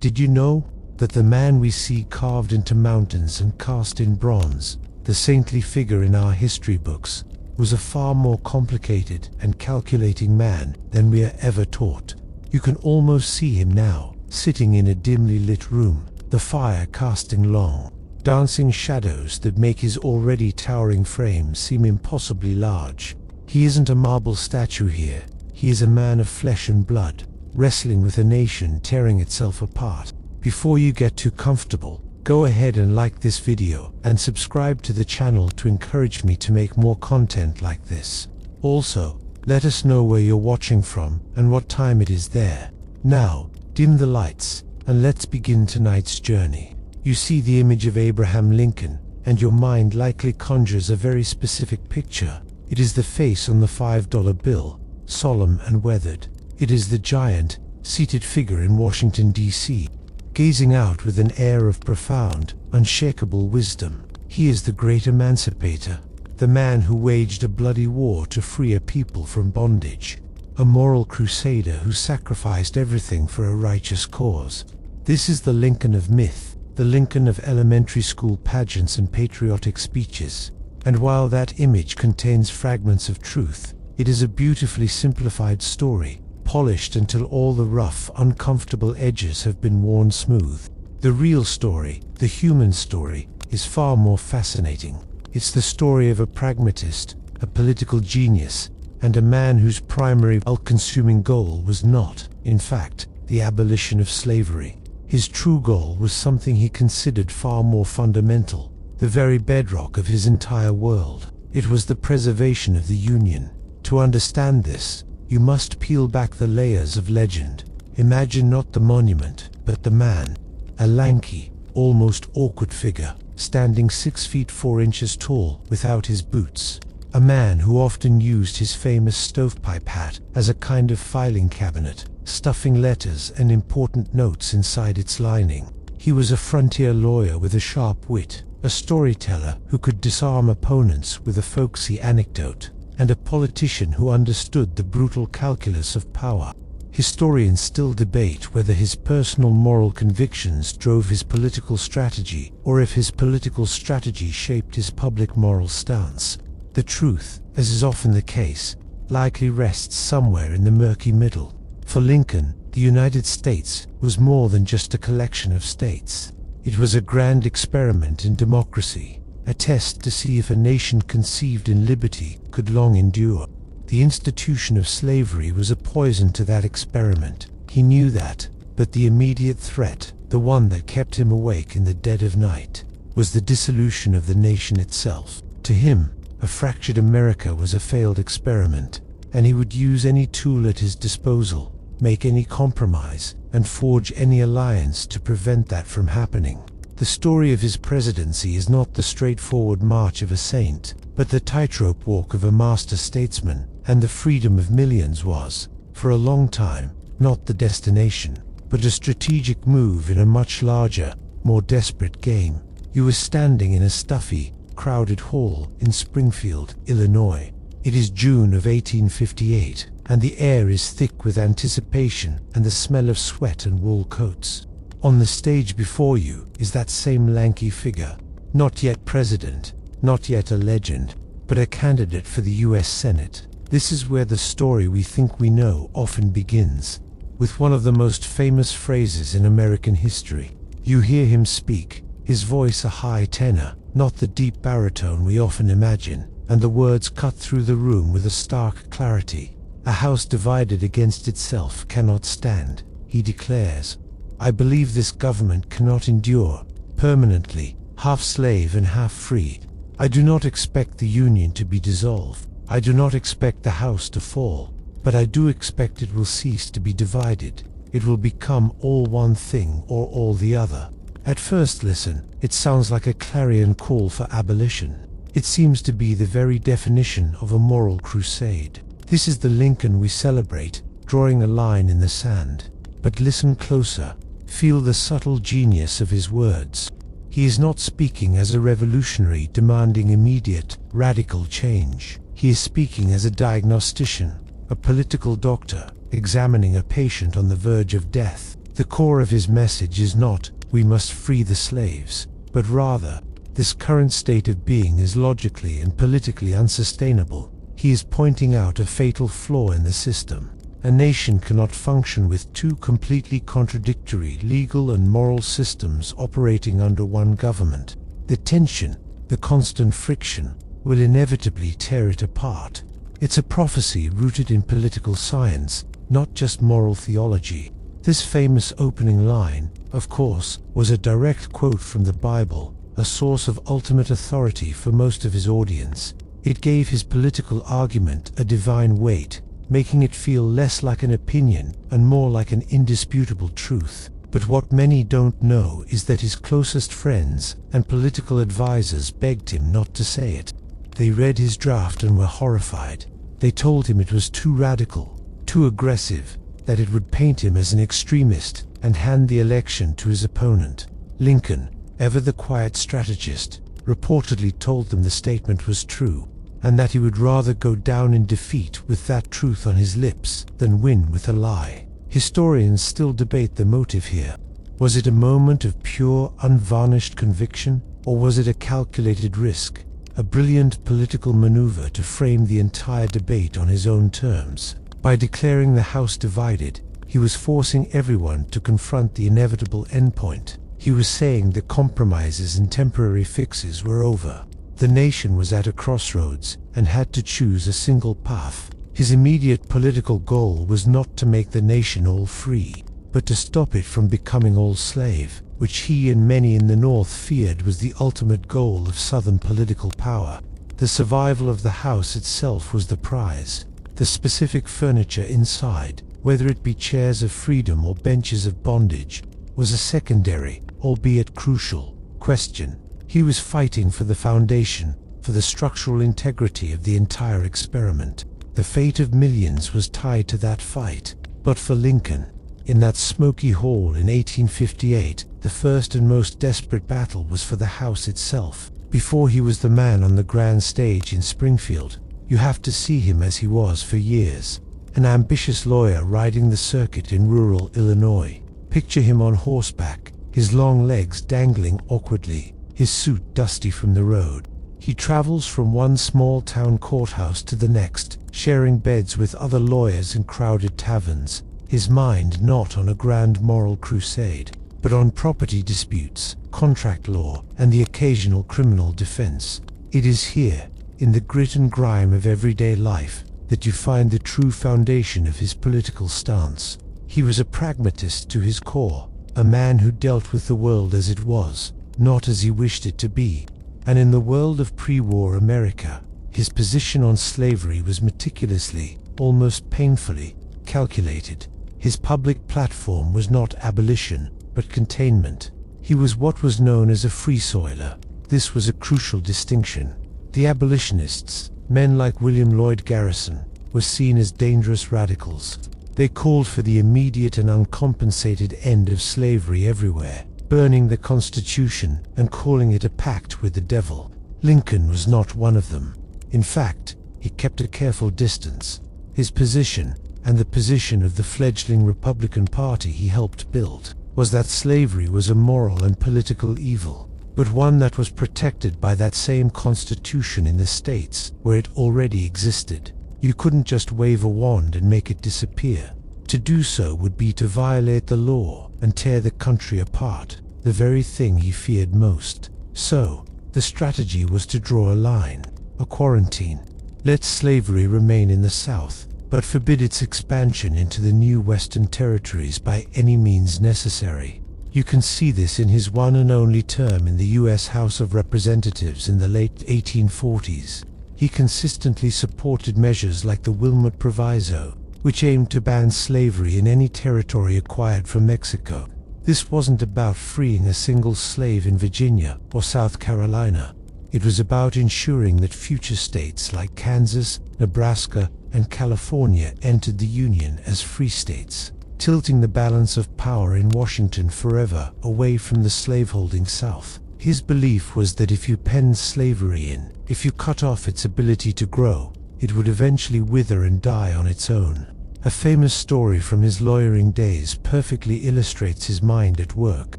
did you know that the man we see carved into mountains and cast in bronze, the saintly figure in our history books, was a far more complicated and calculating man than we are ever taught? You can almost see him now, sitting in a dimly lit room, the fire casting long, dancing shadows that make his already towering frame seem impossibly large. He isn't a marble statue here. He is a man of flesh and blood, wrestling with a nation tearing itself apart. Before you get too comfortable, go ahead and like this video and subscribe to the channel to encourage me to make more content like this. Also, let us know where you're watching from and what time it is there. Now, dim the lights and let's begin tonight's journey. You see the image of Abraham Lincoln, and your mind likely conjures a very specific picture. It is the face on the $5 bill, solemn and weathered. It is the giant, seated figure in Washington, D.C., gazing out with an air of profound, unshakable wisdom. He is the Great Emancipator, the man who waged a bloody war to free a people from bondage, a moral crusader who sacrificed everything for a righteous cause. This is the Lincoln of myth, the Lincoln of elementary school pageants and patriotic speeches. And while that image contains fragments of truth, it is a beautifully simplified story, polished until all the rough, uncomfortable edges have been worn smooth. The real story, the human story, is far more fascinating. It's the story of a pragmatist, a political genius, and a man whose primary all-consuming goal was not, in fact, the abolition of slavery. His true goal was something he considered far more fundamental, the very bedrock of his entire world. It was the preservation of the Union. To understand this, you must peel back the layers of legend. Imagine not the monument, but the man, a lanky, almost awkward figure, standing 6 feet 4 inches tall without his boots. A man who often used his famous stovepipe hat as a kind of filing cabinet, stuffing letters and important notes inside its lining. He was a frontier lawyer with a sharp wit, a storyteller who could disarm opponents with a folksy anecdote, and a politician who understood the brutal calculus of power. Historians still debate whether his personal moral convictions drove his political strategy, or if his political strategy shaped his public moral stance. The truth, as is often the case, likely rests somewhere in the murky middle. For Lincoln, the United States was more than just a collection of states. It was a grand experiment in democracy, a test to see if a nation conceived in liberty could long endure. The institution of slavery was a poison to that experiment. He knew that, but the immediate threat, the one that kept him awake in the dead of night, was the dissolution of the nation itself. To him, a fractured America was a failed experiment, and he would use any tool at his disposal, make any compromise, and forge any alliance to prevent that from happening. The story of his presidency is not the straightforward march of a saint, but the tightrope walk of a master statesman, and the freedom of millions was, for a long time, not the destination, but a strategic move in a much larger, more desperate game. He was standing in a stuffy, crowded hall in Springfield, Illinois. It is June of 1858, and the air is thick with anticipation and the smell of sweat and wool coats. On the stage before you is that same lanky figure, not yet president, not yet a legend, but a candidate for the US Senate. This is where the story we think we know often begins, with one of the most famous phrases in American history. You hear him speak, his voice a high tenor, not the deep baritone we often imagine, and the words cut through the room with a stark clarity. A house divided against itself cannot stand, he declares. I believe this government cannot endure, permanently, half slave and half free. I do not expect the Union to be dissolved. I do not expect the house to fall, but I do expect it will cease to be divided. It will become all one thing or all the other. At first listen, it sounds like a clarion call for abolition. It seems to be the very definition of a moral crusade. This is the Lincoln we celebrate, drawing a line in the sand. But listen closer, feel the subtle genius of his words. He is not speaking as a revolutionary demanding immediate, radical change. He is speaking as a diagnostician, a political doctor, examining a patient on the verge of death. The core of his message is not, "We must free the slaves," but rather, "This current state of being is logically and politically unsustainable." He is pointing out a fatal flaw in the system. A nation cannot function with two completely contradictory legal and moral systems operating under one government. The tension, the constant friction, will inevitably tear it apart. It's a prophecy rooted in political science, not just moral theology. This famous opening line, of course, was a direct quote from the Bible, a source of ultimate authority for most of his audience. It gave his political argument a divine weight, making it feel less like an opinion and more like an indisputable truth. But what many don't know is that his closest friends and political advisors begged him not to say it. They read his draft and were horrified. They told him it was too radical, too aggressive, that it would paint him as an extremist and hand the election to his opponent. Lincoln, ever the quiet strategist, reportedly told them the statement was true, and that he would rather go down in defeat with that truth on his lips than win with a lie. Historians still debate the motive here. Was it a moment of pure, unvarnished conviction, or was it a calculated risk, a brilliant political maneuver to frame the entire debate on his own terms? By declaring the House divided, he was forcing everyone to confront the inevitable endpoint. He was saying the compromises and temporary fixes were over. The nation was at a crossroads and had to choose a single path. His immediate political goal was not to make the nation all free, but to stop it from becoming all slave, which he and many in the North feared was the ultimate goal of Southern political power. The survival of the house itself was the prize. The specific furniture inside, whether it be chairs of freedom or benches of bondage, was a secondary, albeit crucial, question. He was fighting for the foundation, for the structural integrity of the entire experiment. The fate of millions was tied to that fight. But for Lincoln, in that smoky hall in 1858, the first and most desperate battle was for the house itself. Before he was the man on the grand stage in Springfield, you have to see him as he was for years, an ambitious lawyer riding the circuit in rural Illinois. Picture him on horseback, his long legs dangling awkwardly, his suit dusty from the road. He travels from one small-town courthouse to the next, sharing beds with other lawyers in crowded taverns, his mind not on a grand moral crusade, but on property disputes, contract law, and the occasional criminal defense. It is here, in the grit and grime of everyday life, that you find the true foundation of his political stance. He was a pragmatist to his core, a man who dealt with the world as it was, not as he wished it to be. And in the world of pre-war America, his position on slavery was meticulously, almost painfully, calculated. His public platform was not abolition, but containment. He was what was known as a free soiler. This was a crucial distinction. The abolitionists, men like William Lloyd Garrison, were seen as dangerous radicals. They called for the immediate and uncompensated end of slavery everywhere, burning the Constitution and calling it a pact with the devil. Lincoln was not one of them. In fact, he kept a careful distance. His position, and the position of the fledgling Republican Party he helped build, was that slavery was a moral and political evil, but one that was protected by that same Constitution in the states where it already existed. You couldn't just wave a wand and make it disappear. To do so would be to violate the law and tear the country apart, the very thing he feared most. So, the strategy was to draw a line, a quarantine. Let slavery remain in the South, but forbid its expansion into the new Western territories by any means necessary. You can see this in his one and only term in the U.S. House of Representatives in the late 1840s. He consistently supported measures like the Wilmot Proviso, which aimed to ban slavery in any territory acquired from Mexico. This wasn't about freeing a single slave in Virginia or South Carolina. It was about ensuring that future states like Kansas, Nebraska, and California entered the Union as free states, tilting the balance of power in Washington forever away from the slaveholding South. His belief was that if you penned slavery in, if you cut off its ability to grow, it would eventually wither and die on its own. A famous story from his lawyering days perfectly illustrates his mind at work.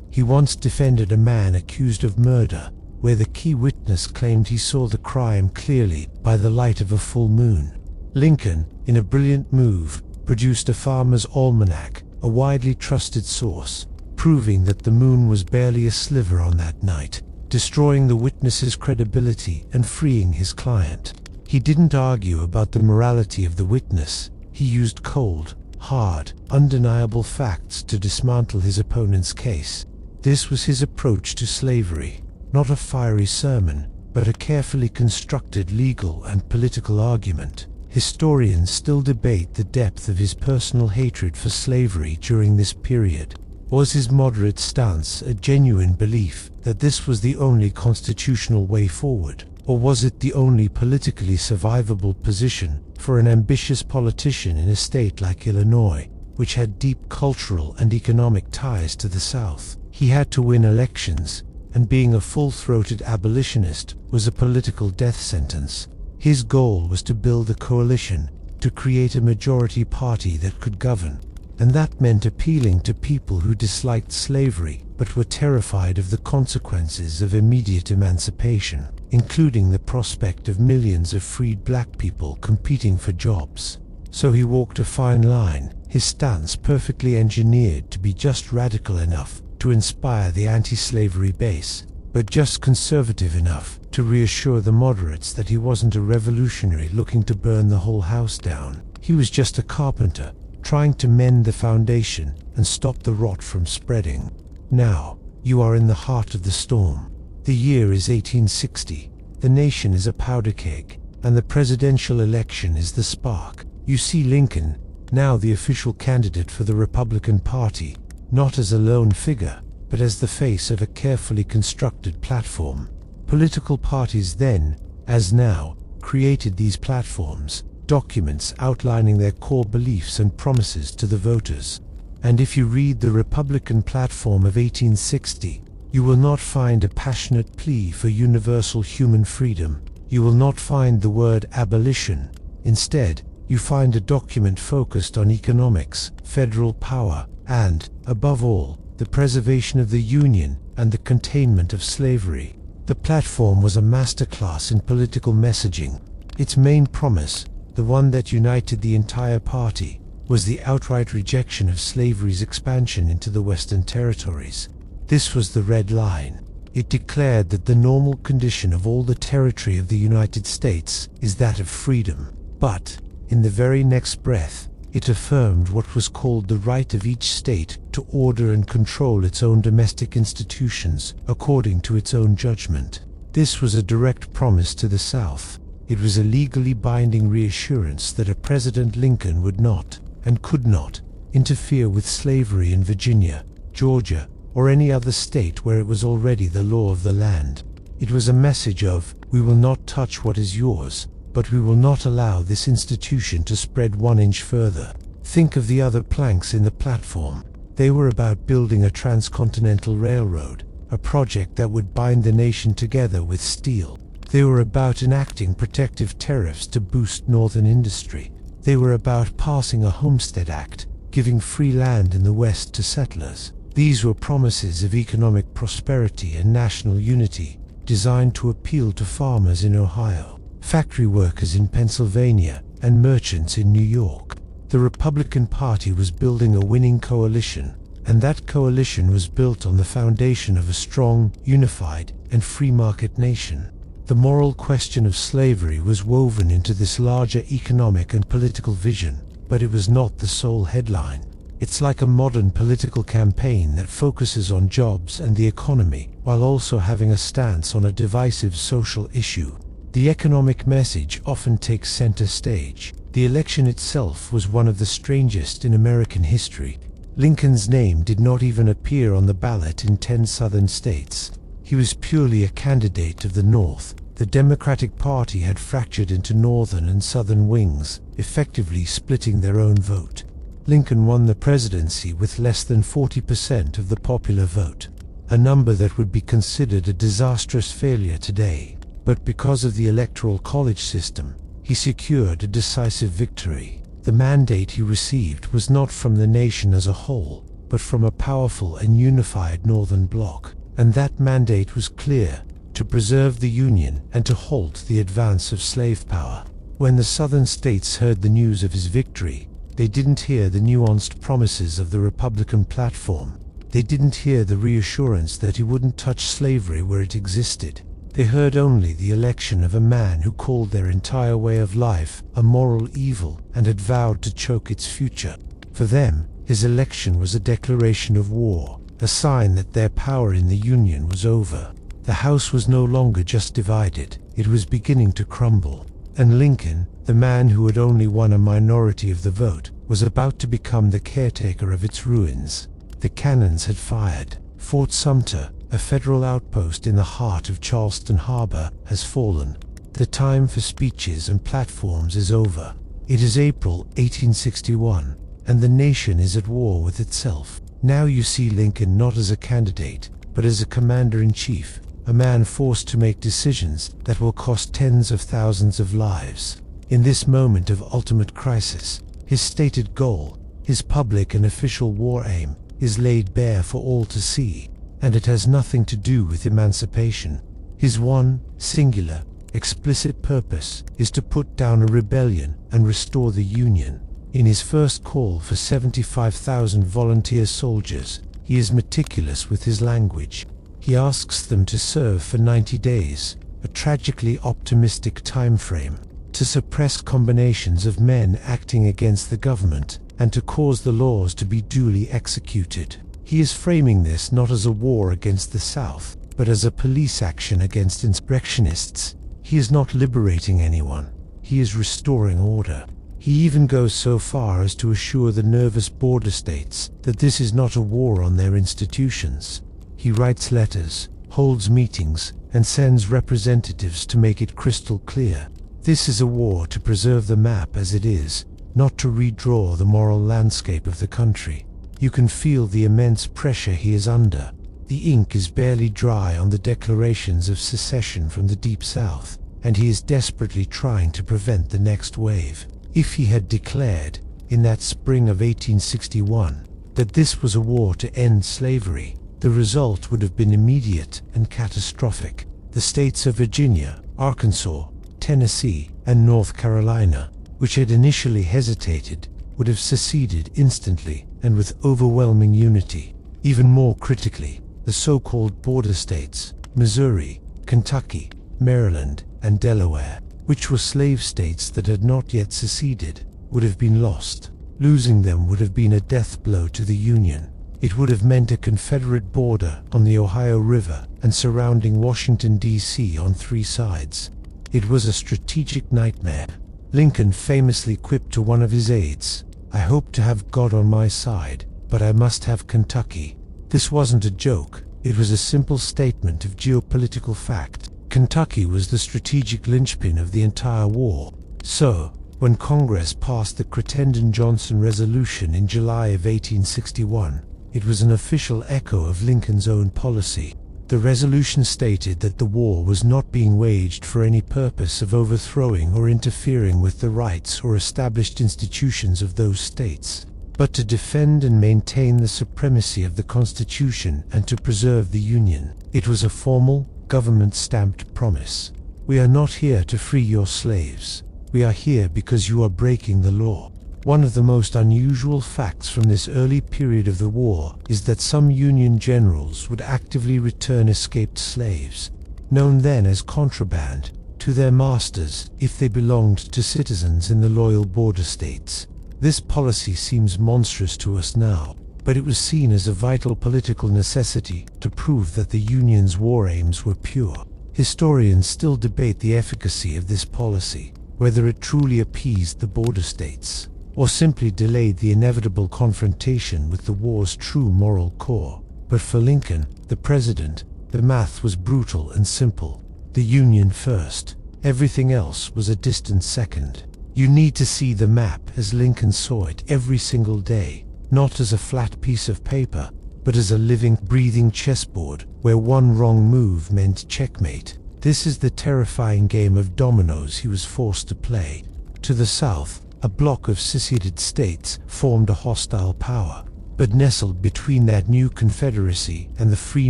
He once defended a man accused of murder, where the key witness claimed he saw the crime clearly by the light of a full moon. Lincoln, in a brilliant move, produced a farmer's almanac, a widely trusted source, proving that the moon was barely a sliver on that night, destroying the witness's credibility and freeing his client. He didn't argue about the morality of the witness. He used cold, hard, undeniable facts to dismantle his opponent's case. This was his approach to slavery, not a fiery sermon, but a carefully constructed legal and political argument. Historians still debate the depth of his personal hatred for slavery during this period. Was his moderate stance a genuine belief that this was the only constitutional way forward, or was it the only politically survivable position for an ambitious politician in a state like Illinois, which had deep cultural and economic ties to the South? He had to win elections, and being a full-throated abolitionist was a political death sentence. His goal was to build a coalition, to create a majority party that could govern, and that meant appealing to people who disliked slavery but were terrified of the consequences of immediate emancipation, including the prospect of millions of freed black people competing for jobs. So he walked a fine line, his stance perfectly engineered to be just radical enough to inspire the anti-slavery base, but just conservative enough to reassure the moderates that he wasn't a revolutionary looking to burn the whole house down. He was just a carpenter, trying to mend the foundation and stop the rot from spreading. Now, you are in the heart of the storm. The year is 1860, the nation is a powder keg, and the presidential election is the spark. You see Lincoln, now the official candidate for the Republican Party, not as a lone figure, but as the face of a carefully constructed platform. Political parties then, as now, created these platforms, documents outlining their core beliefs and promises to the voters. And if you read the Republican platform of 1860, you will not find a passionate plea for universal human freedom. You will not find the word abolition. Instead, you find a document focused on economics, federal power, and, above all, the preservation of the Union and the containment of slavery. The platform was a masterclass in political messaging. Its main promise, the one that united the entire party, was the outright rejection of slavery's expansion into the Western territories. This was the red line. It declared that the normal condition of all the territory of the United States is that of freedom. But, in the very next breath, it affirmed what was called the right of each state to order and control its own domestic institutions according to its own judgment. This was a direct promise to the South. It was a legally binding reassurance that a President Lincoln would not, and could not, interfere with slavery in Virginia, Georgia, or any other state where it was already the law of the land. It was a message of, we will not touch what is yours, but we will not allow this institution to spread 1 inch further. Think of the other planks in the platform. They were about building a transcontinental railroad, a project that would bind the nation together with steel. They were about enacting protective tariffs to boost northern industry. They were about passing a Homestead Act, giving free land in the West to settlers. These were promises of economic prosperity and national unity, designed to appeal to farmers in Ohio, factory workers in Pennsylvania, and merchants in New York. The Republican Party was building a winning coalition, and that coalition was built on the foundation of a strong, unified, and free market nation. The moral question of slavery was woven into this larger economic and political vision, but it was not the sole headline. It's like a modern political campaign that focuses on jobs and the economy, while also having a stance on a divisive social issue. The economic message often takes center stage. The election itself was one of the strangest in American history. Lincoln's name did not even appear on the ballot in 10 southern states. He was purely a candidate of the North. The Democratic Party had fractured into northern and southern wings, effectively splitting their own vote. Lincoln won the presidency with less than 40% of the popular vote, a number that would be considered a disastrous failure today. But because of the Electoral College system, he secured a decisive victory. The mandate he received was not from the nation as a whole, but from a powerful and unified Northern bloc, and that mandate was clear: to preserve the Union and to halt the advance of slave power. When the Southern states heard the news of his victory, they didn't hear the nuanced promises of the Republican platform. They didn't hear the reassurance that he wouldn't touch slavery where it existed. They heard only the election of a man who called their entire way of life a moral evil and had vowed to choke its future. For them, his election was a declaration of war, a sign that their power in the Union was over. The House was no longer just divided, it was beginning to crumble. And Lincoln, the man who had only won a minority of the vote, was about to become the caretaker of its ruins. The cannons had fired. Fort Sumter, a federal outpost in the heart of Charleston Harbor, has fallen. The time for speeches and platforms is over. It is April 1861, and the nation is at war with itself. Now you see Lincoln not as a candidate, but as a commander-in-chief, a man forced to make decisions that will cost tens of thousands of lives. In this moment of ultimate crisis, his stated goal, his public and official war aim, is laid bare for all to see, and it has nothing to do with emancipation. His one, singular, explicit purpose is to put down a rebellion and restore the Union. In his first call for 75,000 volunteer soldiers, he is meticulous with his language. He asks them to serve for 90 days, a tragically optimistic time frame, to suppress combinations of men acting against the government, and to cause the laws to be duly executed. He is framing this not as a war against the South, but as a police action against insurrectionists. He is not liberating anyone. He is restoring order. He even goes so far as to assure the nervous border states that this is not a war on their institutions. He writes letters, holds meetings, and sends representatives to make it crystal clear. This is a war to preserve the map as it is, not to redraw the moral landscape of the country. You can feel the immense pressure he is under. The ink is barely dry on the declarations of secession from the Deep South, and he is desperately trying to prevent the next wave. If he had declared, in that spring of 1861, that this was a war to end slavery, the result would have been immediate and catastrophic. The states of Virginia, Arkansas, Tennessee, and North Carolina, which had initially hesitated, would have seceded instantly and with overwhelming unity. Even more critically, the so-called border states, Missouri, Kentucky, Maryland, and Delaware, which were slave states that had not yet seceded, would have been lost. Losing them would have been a death blow to the Union. It would have meant a Confederate border on the Ohio River and surrounding Washington, D.C. on three sides. It was a strategic nightmare. Lincoln famously quipped to one of his aides, "I hope to have God on my side, but I must have Kentucky." This wasn't a joke, it was a simple statement of geopolitical fact. Kentucky was the strategic linchpin of the entire war. So, when Congress passed the Crittenden-Johnson Resolution in July of 1861, it was an official echo of Lincoln's own policy. The resolution stated that the war was not being waged for any purpose of overthrowing or interfering with the rights or established institutions of those states, but to defend and maintain the supremacy of the Constitution and to preserve the Union. It was a formal, government-stamped promise. "We are not here to free your slaves. We are here because you are breaking the law." One of the most unusual facts from this early period of the war is that some Union generals would actively return escaped slaves, known then as contraband, to their masters if they belonged to citizens in the loyal border states. This policy seems monstrous to us now, but it was seen as a vital political necessity to prove that the Union's war aims were pure. Historians still debate the efficacy of this policy, whether it truly appeased the border states, or simply delayed the inevitable confrontation with the war's true moral core. But for Lincoln, the president, the math was brutal and simple. The Union first. Everything else was a distant second. You need to see the map as Lincoln saw it every single day, not as a flat piece of paper, but as a living, breathing chessboard where one wrong move meant checkmate. This is the terrifying game of dominoes he was forced to play. To the south, a bloc of seceded states formed a hostile power. But nestled between that new confederacy and the free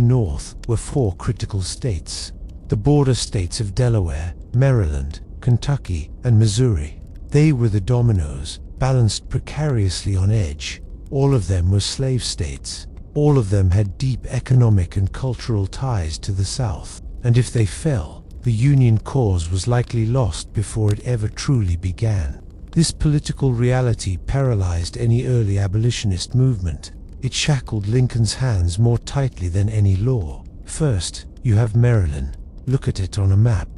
North were 4 critical states: the border states of Delaware, Maryland, Kentucky, and Missouri. They were the dominoes, balanced precariously on edge. All of them were slave states. All of them had deep economic and cultural ties to the South. And if they fell, the Union cause was likely lost before it ever truly began. This political reality paralyzed any early abolitionist movement. It shackled Lincoln's hands more tightly than any law. First, you have Maryland. Look at it on a map.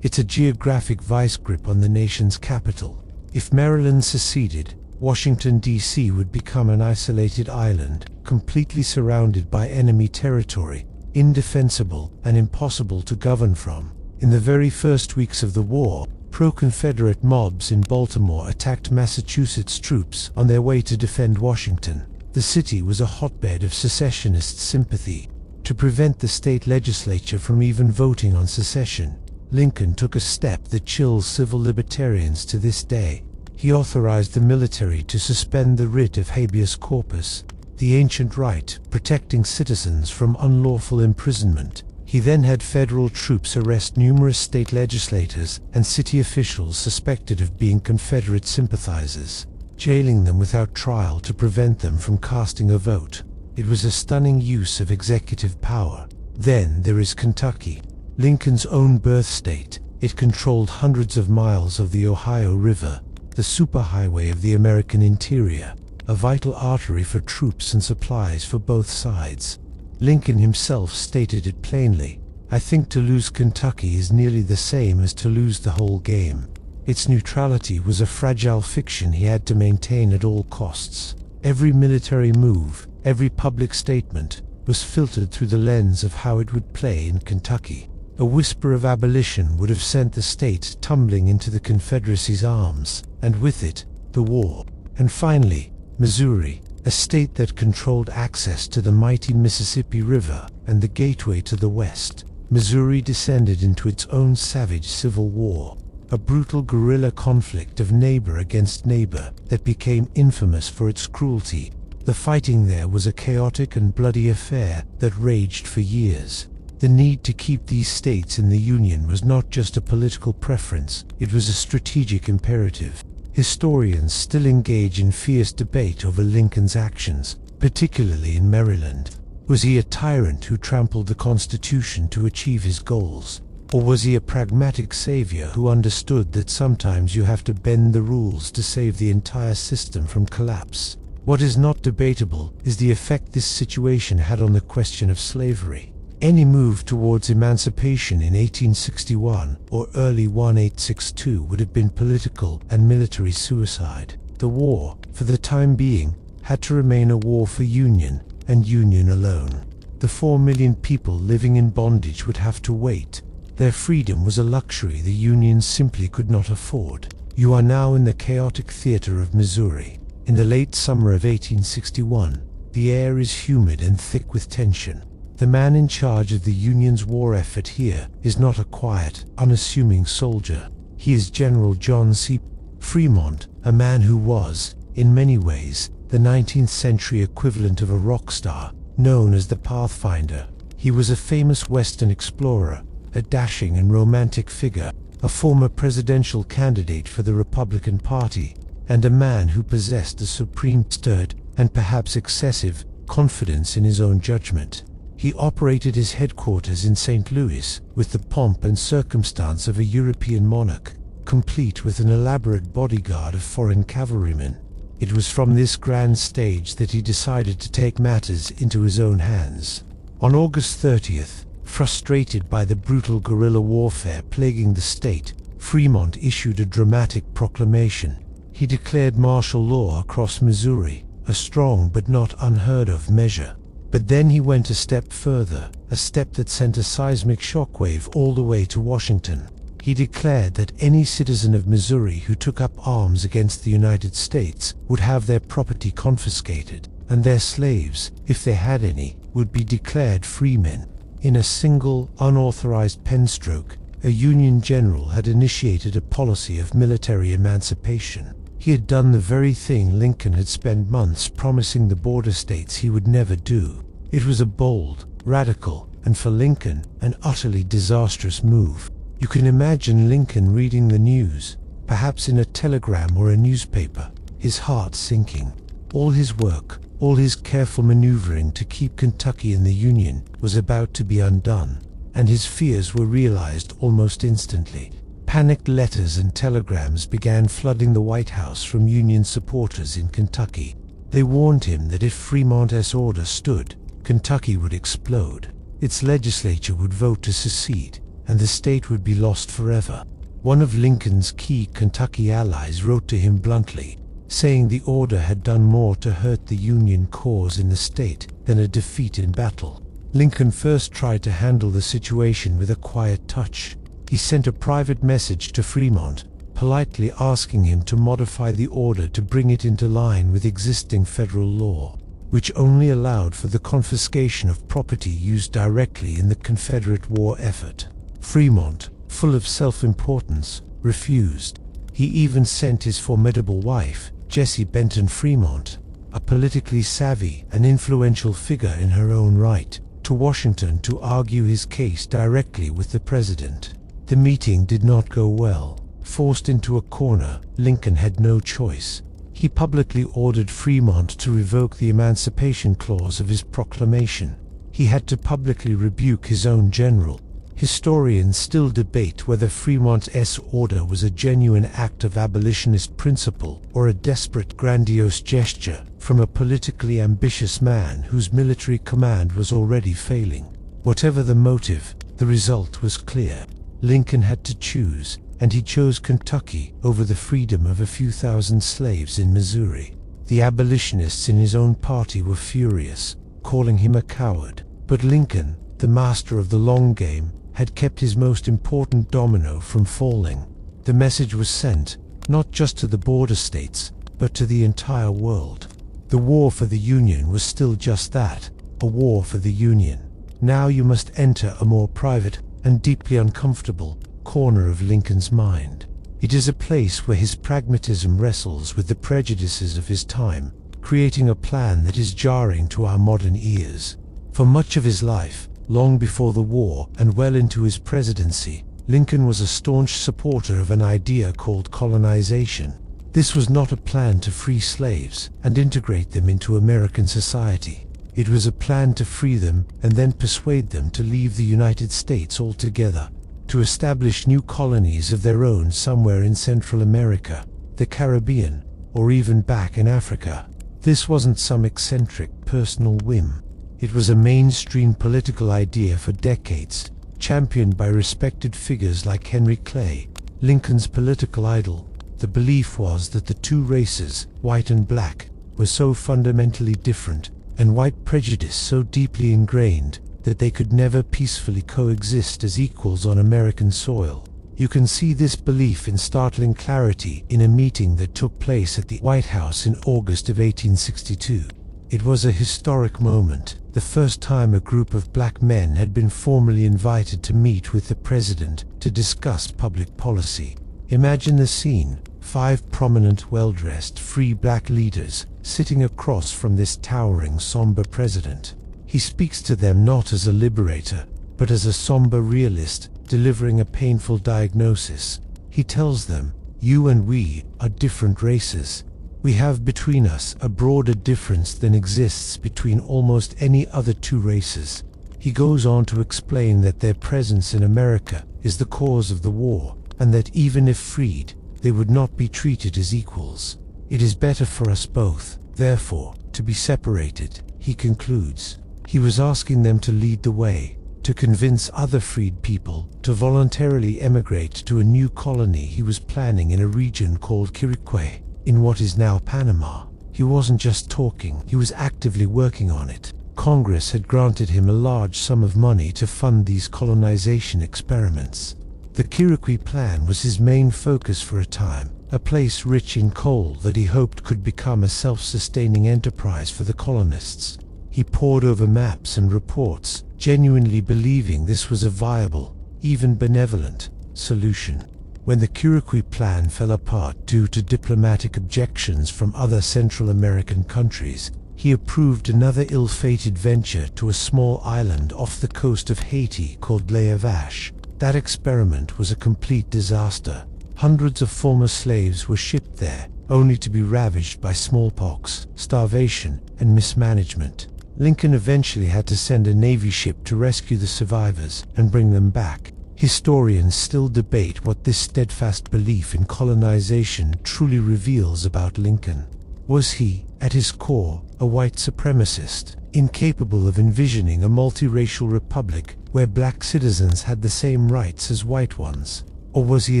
It's a geographic vice grip on the nation's capital. If Maryland seceded, Washington, D.C. would become an isolated island, completely surrounded by enemy territory, indefensible and impossible to govern from. In the very first weeks of the war, pro-Confederate mobs in Baltimore attacked Massachusetts troops on their way to defend Washington. The city was a hotbed of secessionist sympathy. To prevent the state legislature from even voting on secession, Lincoln took a step that chills civil libertarians to this day. He authorized the military to suspend the writ of habeas corpus, the ancient right protecting citizens from unlawful imprisonment. He then had federal troops arrest numerous state legislators and city officials suspected of being Confederate sympathizers, jailing them without trial to prevent them from casting a vote. It was a stunning use of executive power. Then there is Kentucky, Lincoln's own birth state. It controlled hundreds of miles of the Ohio River, the superhighway of the American interior, a vital artery for troops and supplies for both sides. Lincoln himself stated it plainly: "I think to lose Kentucky is nearly the same as to lose the whole game." Its neutrality was a fragile fiction he had to maintain at all costs. Every military move, every public statement, was filtered through the lens of how it would play in Kentucky. A whisper of abolition would have sent the state tumbling into the Confederacy's arms, and with it, the war. And finally, Missouri, a state that controlled access to the mighty Mississippi River and the gateway to the West. Missouri descended into its own savage civil war, a brutal guerrilla conflict of neighbor against neighbor that became infamous for its cruelty. The fighting there was a chaotic and bloody affair that raged for years. The need to keep these states in the Union was not just a political preference, it was a strategic imperative. Historians still engage in fierce debate over Lincoln's actions, particularly in Maryland. Was he a tyrant who trampled the Constitution to achieve his goals? Or was he a pragmatic savior who understood that sometimes you have to bend the rules to save the entire system from collapse? What is not debatable is the effect this situation had on the question of slavery. Any move towards emancipation in 1861 or early 1862 would have been political and military suicide. The war, for the time being, had to remain a war for Union, and Union alone. The 4 million people living in bondage would have to wait. Their freedom was a luxury the Union simply could not afford. You are now in the chaotic theater of Missouri. In the late summer of 1861, the air is humid and thick with tension. The man in charge of the Union's war effort here is not a quiet, unassuming soldier. He is General John C. Fremont, a man who was, in many ways, the 19th century equivalent of a rock star, known as the Pathfinder. He was a famous Western explorer, a dashing and romantic figure, a former presidential candidate for the Republican Party, and a man who possessed a supreme stirred, and perhaps excessive, confidence in his own judgment. He operated his headquarters in St. Louis with the pomp and circumstance of a European monarch, complete with an elaborate bodyguard of foreign cavalrymen. It was from this grand stage that he decided to take matters into his own hands. On August 30th, frustrated by the brutal guerrilla warfare plaguing the state, Fremont issued a dramatic proclamation. He declared martial law across Missouri, a strong but not unheard of measure. But then he went a step further, a step that sent a seismic shockwave all the way to Washington. He declared that any citizen of Missouri who took up arms against the United States would have their property confiscated, and their slaves, if they had any, would be declared freemen. In a single, unauthorized pen stroke, a Union general had initiated a policy of military emancipation. He had done the very thing Lincoln had spent months promising the border states he would never do. It was a bold, radical, and for Lincoln, an utterly disastrous move. You can imagine Lincoln reading the news, perhaps in a telegram or a newspaper, his heart sinking. All his work, all his careful maneuvering to keep Kentucky in the Union was about to be undone, and his fears were realized almost instantly. Panicked letters and telegrams began flooding the White House from Union supporters in Kentucky. They warned him that if Fremont's order stood, Kentucky would explode. Its legislature would vote to secede, and the state would be lost forever. One of Lincoln's key Kentucky allies wrote to him bluntly, saying the order had done more to hurt the Union cause in the state than a defeat in battle. Lincoln first tried to handle the situation with a quiet touch. He sent a private message to Fremont, politely asking him to modify the order to bring it into line with existing federal law, which only allowed for the confiscation of property used directly in the Confederate war effort. Fremont, full of self-importance, refused. He even sent his formidable wife, Jessie Benton Fremont, a politically savvy and influential figure in her own right, to Washington to argue his case directly with the president. The meeting did not go well. Forced into a corner, Lincoln had no choice. He publicly ordered Fremont to revoke the Emancipation Clause of his proclamation. He had to publicly rebuke his own general. Historians still debate whether Fremont's order was a genuine act of abolitionist principle or a desperate, grandiose gesture from a politically ambitious man whose military command was already failing. Whatever the motive, the result was clear. Lincoln had to choose, and he chose Kentucky over the freedom of a few thousand slaves in Missouri. The abolitionists in his own party were furious, calling him a coward. But Lincoln, the master of the long game, had kept his most important domino from falling. The message was sent, not just to the border states, but to the entire world. The war for the Union was still just that, a war for the Union. Now you must enter a more private and deeply uncomfortable corner of Lincoln's mind. It is a place where his pragmatism wrestles with the prejudices of his time, creating a plan that is jarring to our modern ears. For much of his life, long before the war and well into his presidency, Lincoln was a staunch supporter of an idea called colonization. This was not a plan to free slaves and integrate them into American society. It was a plan to free them and then persuade them to leave the United States altogether, to establish new colonies of their own somewhere in Central America, the Caribbean, or even back in Africa. This wasn't some eccentric personal whim. It was a mainstream political idea for decades, championed by respected figures like Henry Clay, Lincoln's political idol. The belief was that the two races, white and black, were so fundamentally different, and white prejudice so deeply ingrained, that they could never peacefully coexist as equals on American soil. You can see this belief in startling clarity in a meeting that took place at the White House in August of 1862. It was a historic moment, the first time a group of black men had been formally invited to meet with the president to discuss public policy. Imagine the scene: 5 prominent, well-dressed, free black leaders sitting across from this towering, somber president. He speaks to them not as a liberator, but as a somber realist, delivering a painful diagnosis. He tells them, "You and we are different races. We have between us a broader difference than exists between almost any other two races." He goes on to explain that their presence in America is the cause of the war, and that even if freed, they would not be treated as equals. "It is better for us both, therefore, to be separated," he concludes. He was asking them to lead the way, to convince other freed people to voluntarily emigrate to a new colony he was planning in a region called Quirique, in what is now Panama. He wasn't just talking, he was actively working on it. Congress had granted him a large sum of money to fund these colonization experiments. The Quirique plan was his main focus for a time, a place rich in coal that he hoped could become a self-sustaining enterprise for the colonists. He pored over maps and reports, genuinely believing this was a viable, even benevolent, solution. When the Iroquois plan fell apart due to diplomatic objections from other Central American countries, he approved another ill-fated venture to a small island off the coast of Haiti called La Vache. That experiment was a complete disaster. Hundreds of former slaves were shipped there, only to be ravaged by smallpox, starvation, and mismanagement. Lincoln eventually had to send a Navy ship to rescue the survivors and bring them back. Historians still debate what this steadfast belief in colonization truly reveals about Lincoln. Was he, at his core, a white supremacist, incapable of envisioning a multiracial republic where black citizens had the same rights as white ones? Or was he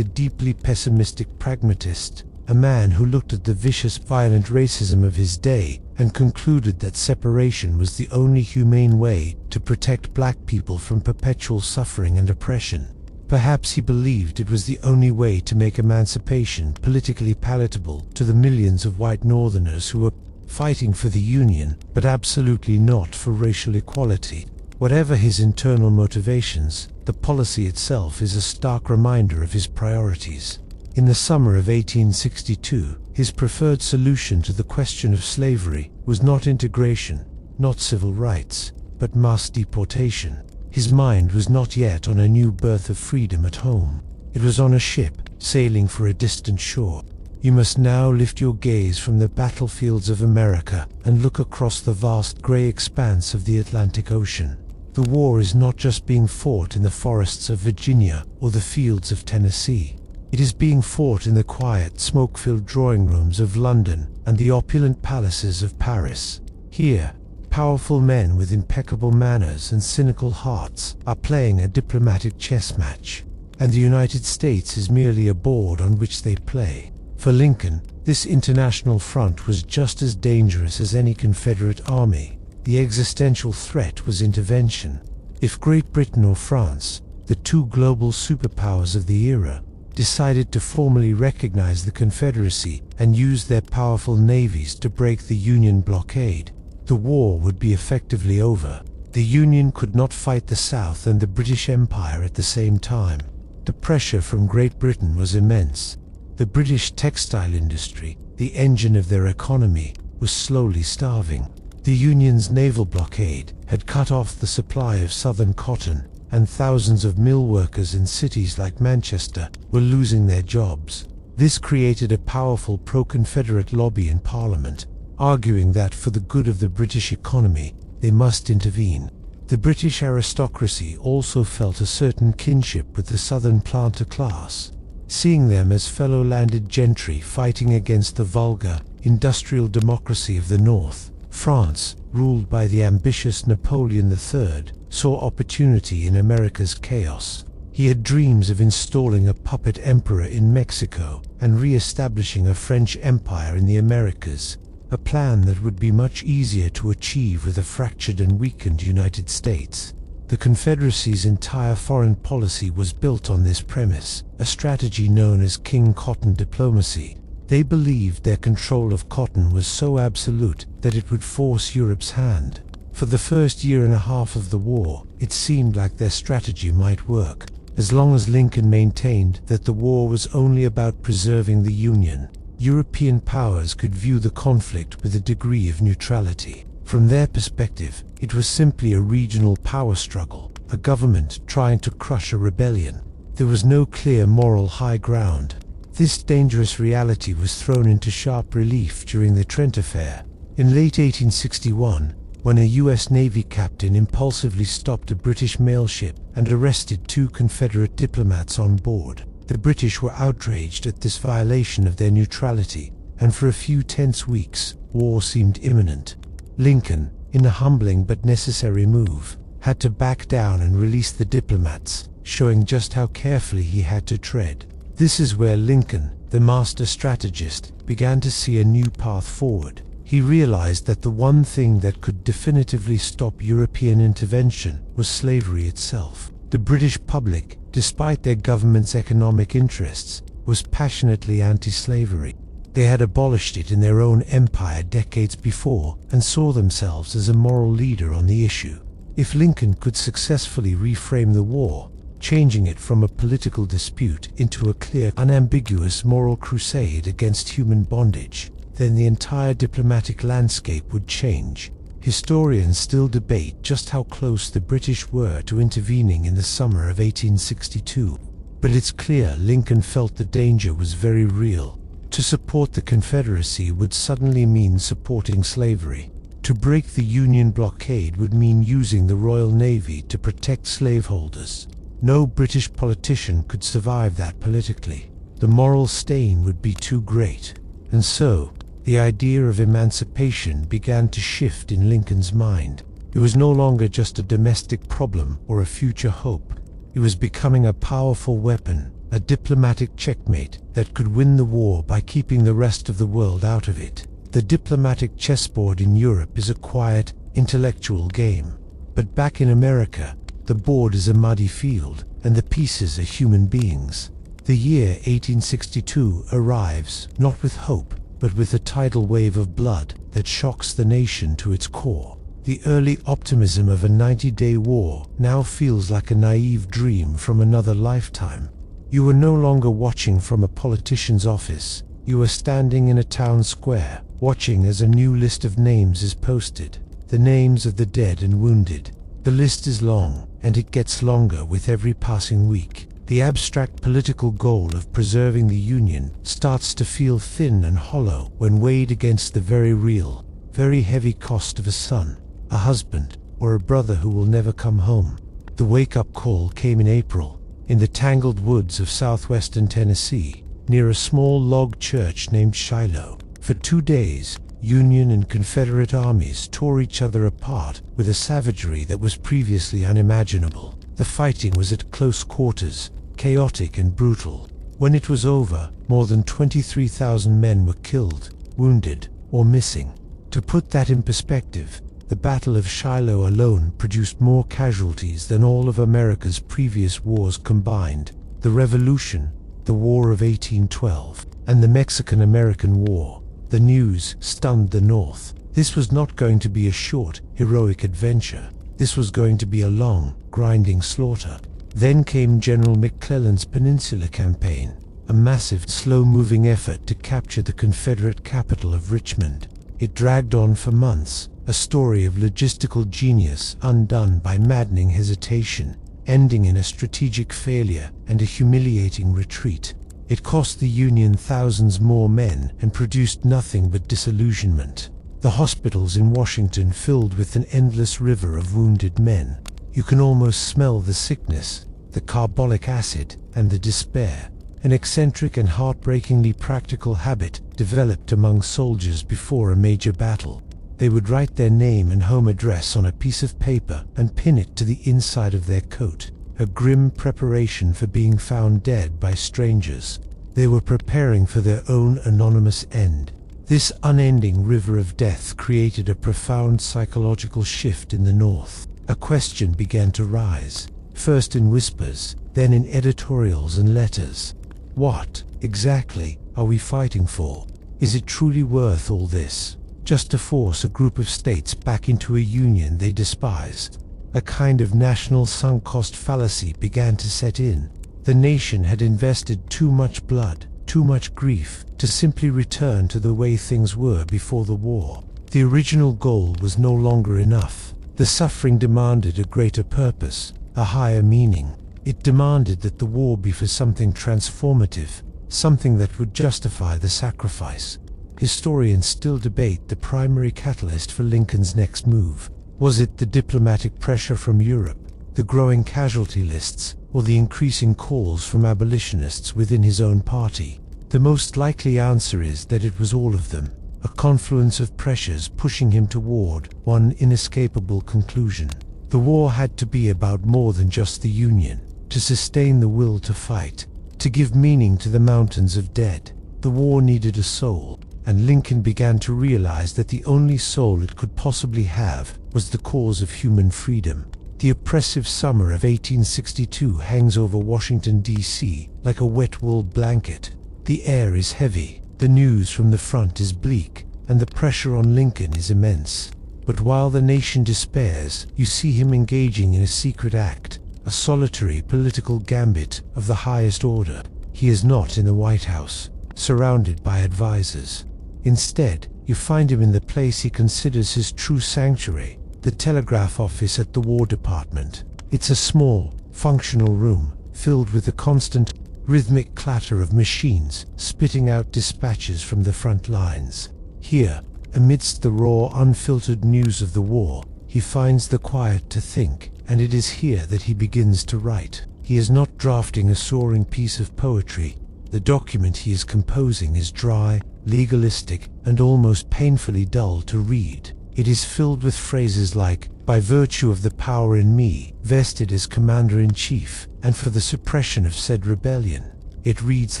a deeply pessimistic pragmatist, a man who looked at the vicious, violent racism of his day and concluded that separation was the only humane way to protect black people from perpetual suffering and oppression? Perhaps he believed it was the only way to make emancipation politically palatable to the millions of white Northerners who were fighting for the Union, but absolutely not for racial equality. Whatever his internal motivations, the policy itself is a stark reminder of his priorities. In the summer of 1862, his preferred solution to the question of slavery was not integration, not civil rights, but mass deportation. His mind was not yet on a new birth of freedom at home. It was on a ship, sailing for a distant shore. You must now lift your gaze from the battlefields of America and look across the vast gray expanse of the Atlantic Ocean. The war is not just being fought in the forests of Virginia or the fields of Tennessee. It is being fought in the quiet, smoke-filled drawing rooms of London and the opulent palaces of Paris. Here, powerful men with impeccable manners and cynical hearts are playing a diplomatic chess match, and the United States is merely a board on which they play. For Lincoln, this international front was just as dangerous as any Confederate army. The existential threat was intervention. If Great Britain or France, the two global superpowers of the era, decided to formally recognize the Confederacy and use their powerful navies to break the Union blockade, the war would be effectively over. The Union could not fight the South and the British Empire at the same time. The pressure from Great Britain was immense. The British textile industry, the engine of their economy, was slowly starving. The Union's naval blockade had cut off the supply of southern cotton, and thousands of mill workers in cities like Manchester were losing their jobs. This created a powerful pro-Confederate lobby in Parliament, arguing that for the good of the British economy, they must intervene. The British aristocracy also felt a certain kinship with the southern planter class, seeing them as fellow landed gentry fighting against the vulgar, industrial democracy of the North. France, ruled by the ambitious Napoleon III, saw opportunity in America's chaos. He had dreams of installing a puppet emperor in Mexico and re-establishing a French empire in the Americas, a plan that would be much easier to achieve with a fractured and weakened United States. The Confederacy's entire foreign policy was built on this premise, a strategy known as King Cotton diplomacy. They believed their control of cotton was so absolute that it would force Europe's hand. For the first year and a half of the war, it seemed like their strategy might work, as long as Lincoln maintained that the war was only about preserving the Union. European powers could view the conflict with a degree of neutrality. From their perspective, it was simply a regional power struggle, a government trying to crush a rebellion. There was no clear moral high ground. This dangerous reality was thrown into sharp relief during the Trent Affair. In late 1861, when a U.S. Navy captain impulsively stopped a British mail ship and arrested 2 Confederate diplomats on board, the British were outraged at this violation of their neutrality, and for a few tense weeks, war seemed imminent. Lincoln, in a humbling but necessary move, had to back down and release the diplomats, showing just how carefully he had to tread. This is where Lincoln, the master strategist, began to see a new path forward. He realized that the one thing that could definitively stop European intervention was slavery itself. The British public, despite their government's economic interests, was passionately anti-slavery. They had abolished it in their own empire decades before and saw themselves as a moral leader on the issue. If Lincoln could successfully reframe the war, changing it from a political dispute into a clear, unambiguous moral crusade against human bondage. Then the entire diplomatic landscape would change. Historians still debate just how close the British were to intervening in the summer of 1862. But it's clear Lincoln felt the danger was very real. To support the Confederacy would suddenly mean supporting slavery. To break the Union blockade would mean using the Royal Navy to protect slaveholders. No British politician could survive that politically. The moral stain would be too great. And so, the idea of emancipation began to shift in Lincoln's mind. It was no longer just a domestic problem or a future hope. It was becoming a powerful weapon, a diplomatic checkmate that could win the war by keeping the rest of the world out of it. The diplomatic chessboard in Europe is a quiet, intellectual game. But back in America, the board is a muddy field, and the pieces are human beings. The year 1862 arrives, not with hope, but with a tidal wave of blood that shocks the nation to its core. The early optimism of a 90-day war now feels like a naive dream from another lifetime. You were no longer watching from a politician's office. You were standing in a town square, watching as a new list of names is posted. The names of the dead and wounded. The list is long, and it gets longer with every passing week. The abstract political goal of preserving the Union starts to feel thin and hollow when weighed against the very real, very heavy cost of a son, a husband, or a brother who will never come home. The wake-up call came in April, in the tangled woods of southwestern Tennessee, near a small log church named Shiloh. For 2 days, Union and Confederate armies tore each other apart with a savagery that was previously unimaginable. The fighting was at close quarters, chaotic and brutal. When it was over, more than 23,000 men were killed, wounded, or missing. To put that in perspective, the Battle of Shiloh alone produced more casualties than all of America's previous wars combined. The Revolution, the War of 1812, and the Mexican-American War. The news stunned the North. This was not going to be a short, heroic adventure. This was going to be a long, grinding slaughter. Then came General McClellan's Peninsula Campaign, a massive, slow-moving effort to capture the Confederate capital of Richmond. It dragged on for months, a story of logistical genius undone by maddening hesitation, ending in a strategic failure and a humiliating retreat. It cost the Union thousands more men and produced nothing but disillusionment. The hospitals in Washington filled with an endless river of wounded men. You can almost smell the sickness, the carbolic acid, and the despair. An eccentric and heartbreakingly practical habit developed among soldiers before a major battle. They would write their name and home address on a piece of paper and pin it to the inside of their coat, a grim preparation for being found dead by strangers. They were preparing for their own anonymous end. This unending river of death created a profound psychological shift in the North. A question began to rise, first in whispers, then in editorials and letters. What, exactly, are we fighting for? Is it truly worth all this? Just to force a group of states back into a union they despised. A kind of national sunk cost fallacy began to set in. The nation had invested too much blood, too much grief, to simply return to the way things were before the war. The original goal was no longer enough. The suffering demanded a greater purpose, a higher meaning. It demanded that the war be for something transformative, something that would justify the sacrifice. Historians still debate the primary catalyst for Lincoln's next move. Was it the diplomatic pressure from Europe, the growing casualty lists, or the increasing calls from abolitionists within his own party? The most likely answer is that it was all of them, a confluence of pressures pushing him toward one inescapable conclusion. The war had to be about more than just the Union, to sustain the will to fight, to give meaning to the mountains of dead. The war needed a soul, and Lincoln began to realize that the only soul it could possibly have was the cause of human freedom. The oppressive summer of 1862 hangs over Washington, D.C. like a wet wool blanket. The air is heavy, the news from the front is bleak, and the pressure on Lincoln is immense. But while the nation despairs, you see him engaging in a secret act, a solitary political gambit of the highest order. He is not in the White House, surrounded by advisors. Instead, you find him in the place he considers his true sanctuary, the telegraph office at the War Department. It's a small, functional room, filled with the constant, rhythmic clatter of machines spitting out dispatches from the front lines. Here, amidst the raw, unfiltered news of the war, he finds the quiet to think, and it is here that he begins to write. He is not drafting a soaring piece of poetry. The document he is composing is dry, legalistic, and almost painfully dull to read. It is filled with phrases like, "by virtue of the power in me, vested as Commander-in-Chief, and for the suppression of said rebellion." It reads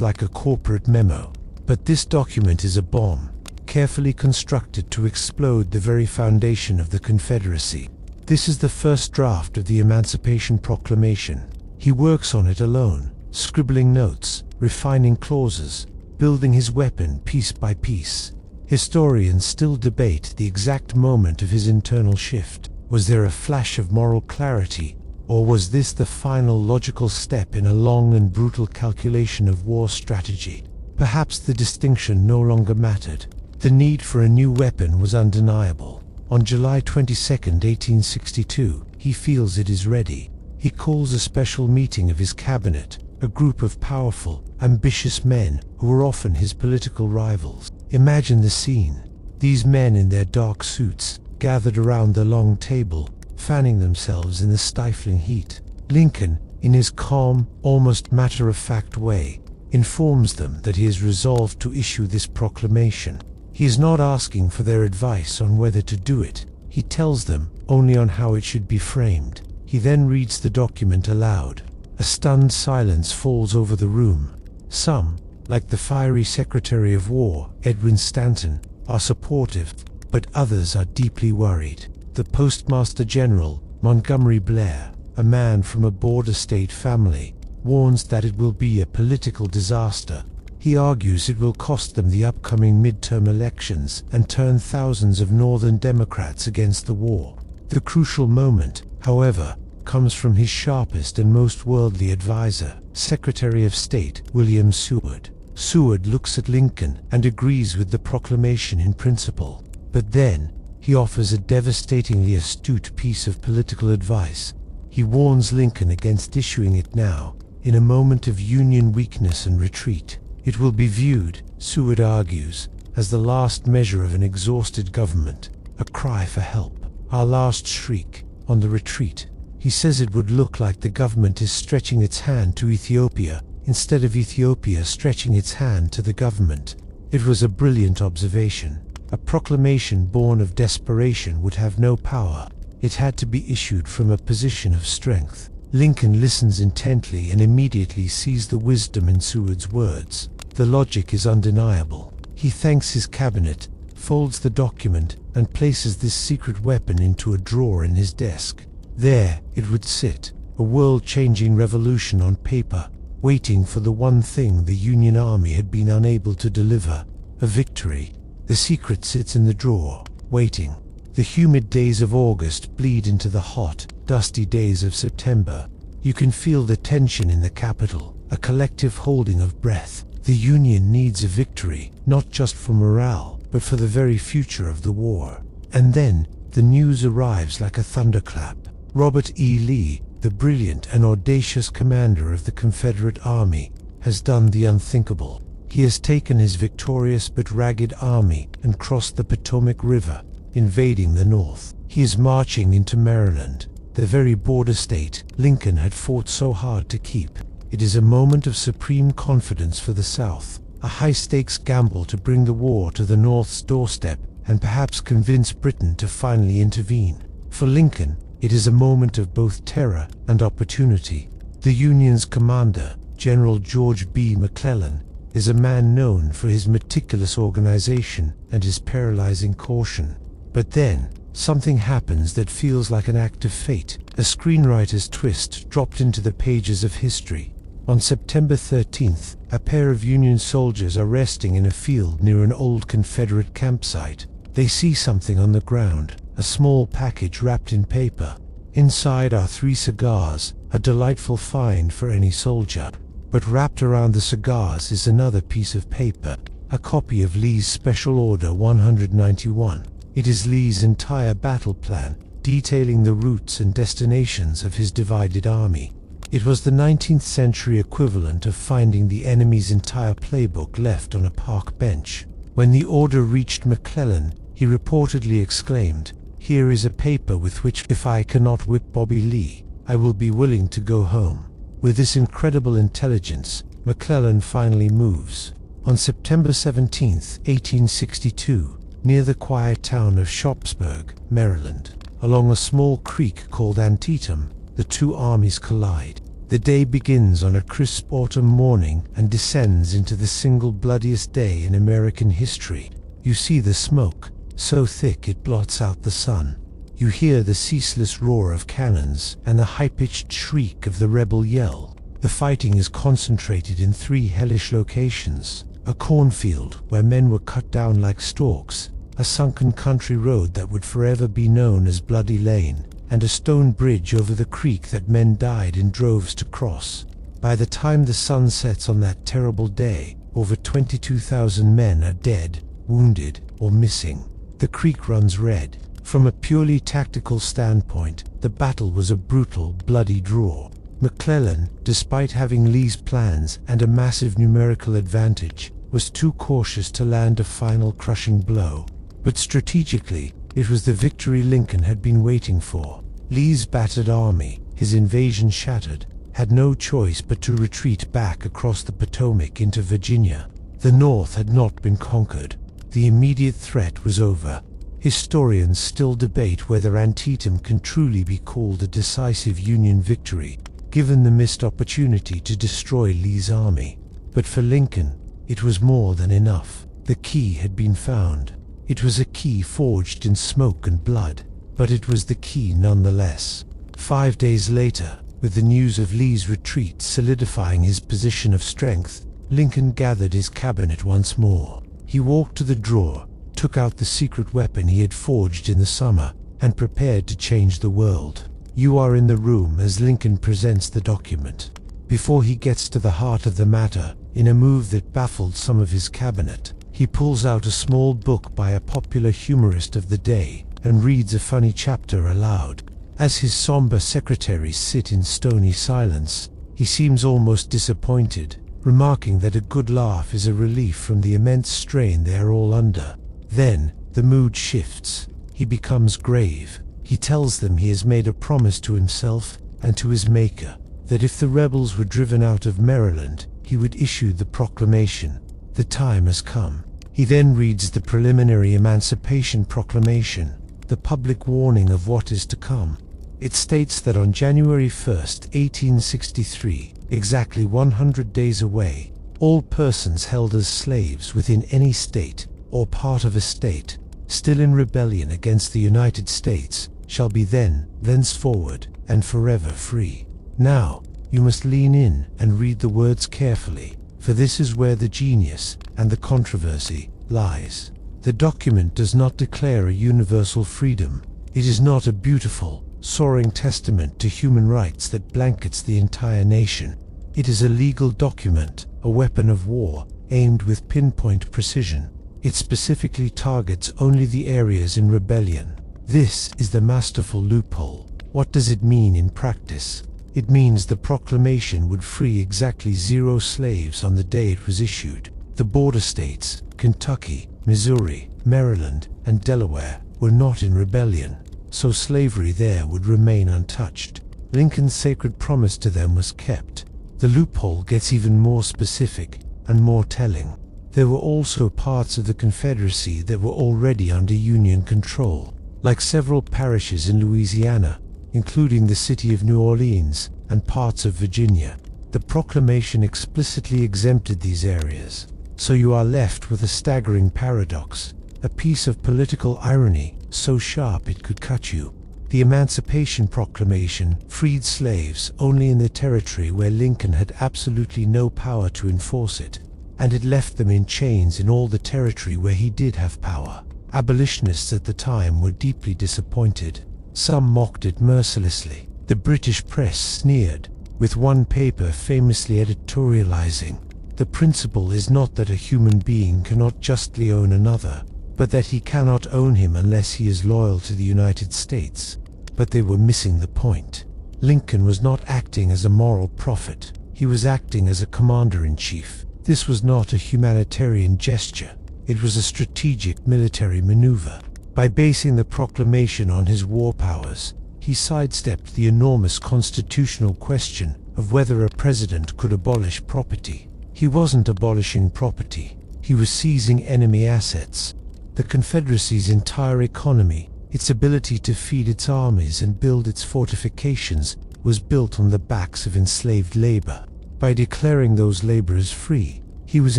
like a corporate memo. But this document is a bomb, carefully constructed to explode the very foundation of the Confederacy. This is the first draft of the Emancipation Proclamation. He works on it alone, scribbling notes, refining clauses, building his weapon piece by piece. Historians still debate the exact moment of his internal shift. Was there a flash of moral clarity, or was this the final logical step in a long and brutal calculation of war strategy? Perhaps the distinction no longer mattered. The need for a new weapon was undeniable. On July 22, 1862, he feels it is ready. He calls a special meeting of his cabinet, a group of powerful, ambitious men who were often his political rivals. Imagine the scene. These men in their dark suits, gathered around the long table, fanning themselves in the stifling heat. Lincoln, in his calm, almost matter-of-fact way, informs them that he is resolved to issue this proclamation. He is not asking for their advice on whether to do it. He tells them only on how it should be framed. He then reads the document aloud. A stunned silence falls over the room. Some, like the fiery Secretary of War, Edwin Stanton, are supportive, but others are deeply worried. The Postmaster General, Montgomery Blair, a man from a border state family, warns that it will be a political disaster. He argues it will cost them the upcoming midterm elections and turn thousands of Northern Democrats against the war. The crucial moment, however, comes from his sharpest and most worldly advisor, Secretary of State William Seward. Seward looks at Lincoln and agrees with the proclamation in principle. But then, he offers a devastatingly astute piece of political advice. He warns Lincoln against issuing it now, in a moment of Union weakness and retreat. It will be viewed, Seward argues, as the last measure of an exhausted government, a cry for help, our last shriek on the retreat. He says it would look like the government is stretching its hand to Ethiopia, instead of Ethiopia stretching its hand to the government. It was a brilliant observation. A proclamation born of desperation would have no power. It had to be issued from a position of strength. Lincoln listens intently and immediately sees the wisdom in Seward's words. The logic is undeniable. He thanks his cabinet, folds the document, and places this secret weapon into a drawer in his desk. There it would sit, a world-changing revolution on paper, waiting for the one thing the Union Army had been unable to deliver, a victory. The secret sits in the drawer, waiting. The humid days of August bleed into the hot, dusty days of September. You can feel the tension in the Capitol, a collective holding of breath. The Union needs a victory, not just for morale, but for the very future of the war. And then, the news arrives like a thunderclap. Robert E. Lee, the brilliant and audacious commander of the Confederate Army, has done the unthinkable. He has taken his victorious but ragged army and crossed the Potomac River, invading the North. He is marching into Maryland, the very border state Lincoln had fought so hard to keep. It is a moment of supreme confidence for the South, a high-stakes gamble to bring the war to the North's doorstep and perhaps convince Britain to finally intervene. For Lincoln, it is a moment of both terror and opportunity. The Union's commander, General George B. McClellan, is a man known for his meticulous organization and his paralyzing caution. But then, something happens that feels like an act of fate, a screenwriter's twist dropped into the pages of history. On September 13th, a pair of Union soldiers are resting in a field near an old Confederate campsite. They see something on the ground, a small package wrapped in paper. Inside are 3 cigars, a delightful find for any soldier. But wrapped around the cigars is another piece of paper, a copy of Lee's Special Order 191. It is Lee's entire battle plan, detailing the routes and destinations of his divided army. It was the 19th century equivalent of finding the enemy's entire playbook left on a park bench. When the order reached McClellan, he reportedly exclaimed, "Here is a paper with which, if I cannot whip Bobby Lee, I will be willing to go home." With this incredible intelligence, McClellan finally moves. On September 17, 1862, near the quiet town of Sharpsburg, Maryland, along a small creek called Antietam, the two armies collide. The day begins on a crisp autumn morning and descends into the single bloodiest day in American history. You see the smoke, so thick it blots out the sun. You hear the ceaseless roar of cannons and the high-pitched shriek of the rebel yell. The fighting is concentrated in 3 hellish locations: a cornfield where men were cut down like stalks, a sunken country road that would forever be known as Bloody Lane, and a stone bridge over the creek that men died in droves to cross. By the time the sun sets on that terrible day, over 22,000 men are dead, wounded, or missing. The creek runs red. From a purely tactical standpoint, the battle was a brutal, bloody draw. McClellan, despite having Lee's plans and a massive numerical advantage, was too cautious to land a final crushing blow. But strategically, it was the victory Lincoln had been waiting for. Lee's battered army, his invasion shattered, had no choice but to retreat back across the Potomac into Virginia. The North had not been conquered. The immediate threat was over. Historians still debate whether Antietam can truly be called a decisive Union victory, given the missed opportunity to destroy Lee's army. But for Lincoln, it was more than enough. The key had been found. It was a key forged in smoke and blood, but it was the key nonetheless. 5 days later, with the news of Lee's retreat solidifying his position of strength, Lincoln gathered his cabinet once more. He walked to the drawer, took out the secret weapon he had forged in the summer, and prepared to change the world. You are in the room as Lincoln presents the document. Before he gets to the heart of the matter, in a move that baffled some of his cabinet, he pulls out a small book by a popular humorist of the day and reads a funny chapter aloud. As his somber secretaries sit in stony silence, he seems almost disappointed, remarking that a good laugh is a relief from the immense strain they are all under. Then, the mood shifts. He becomes grave. He tells them he has made a promise to himself and to his maker, that if the rebels were driven out of Maryland, he would issue the proclamation. The time has come. He then reads the preliminary Emancipation Proclamation, the public warning of what is to come. It states that on January 1st, 1863, exactly 100 days away, all persons held as slaves within any state or part of a state, still in rebellion against the United States, shall be thenceforward, and forever free. Now, you must lean in and read the words carefully, for this is where the genius and the controversy lies. The document does not declare a universal freedom. It is not a beautiful, soaring testament to human rights that blankets the entire nation. It is a legal document, a weapon of war, aimed with pinpoint precision. It specifically targets only the areas in rebellion. This is the masterful loophole. What does it mean in practice? It means the proclamation would free exactly 0 slaves on the day it was issued. The border states, Kentucky, Missouri, Maryland, and Delaware, were not in rebellion, so slavery there would remain untouched. Lincoln's sacred promise to them was kept. The loophole gets even more specific and more telling. There were also parts of the Confederacy that were already under Union control, like several parishes in Louisiana, including the city of New Orleans and parts of Virginia. The proclamation explicitly exempted these areas, so you are left with a staggering paradox, a piece of political irony so sharp it could cut you. The Emancipation Proclamation freed slaves only in the territory where Lincoln had absolutely no power to enforce it, and it left them in chains in all the territory where he did have power. Abolitionists at the time were deeply disappointed. Some mocked it mercilessly. The British press sneered, with one paper famously editorializing, "The principle is not that a human being cannot justly own another, but that he cannot own him unless he is loyal to the United States." But they were missing the point. Lincoln was not acting as a moral prophet. He was acting as a commander-in-chief. This was not a humanitarian gesture. It was a strategic military maneuver. By basing the proclamation on his war powers, he sidestepped the enormous constitutional question of whether a president could abolish property. He wasn't abolishing property. He was seizing enemy assets. The Confederacy's entire economy, its ability to feed its armies and build its fortifications, was built on the backs of enslaved labor. By declaring those laborers free, he was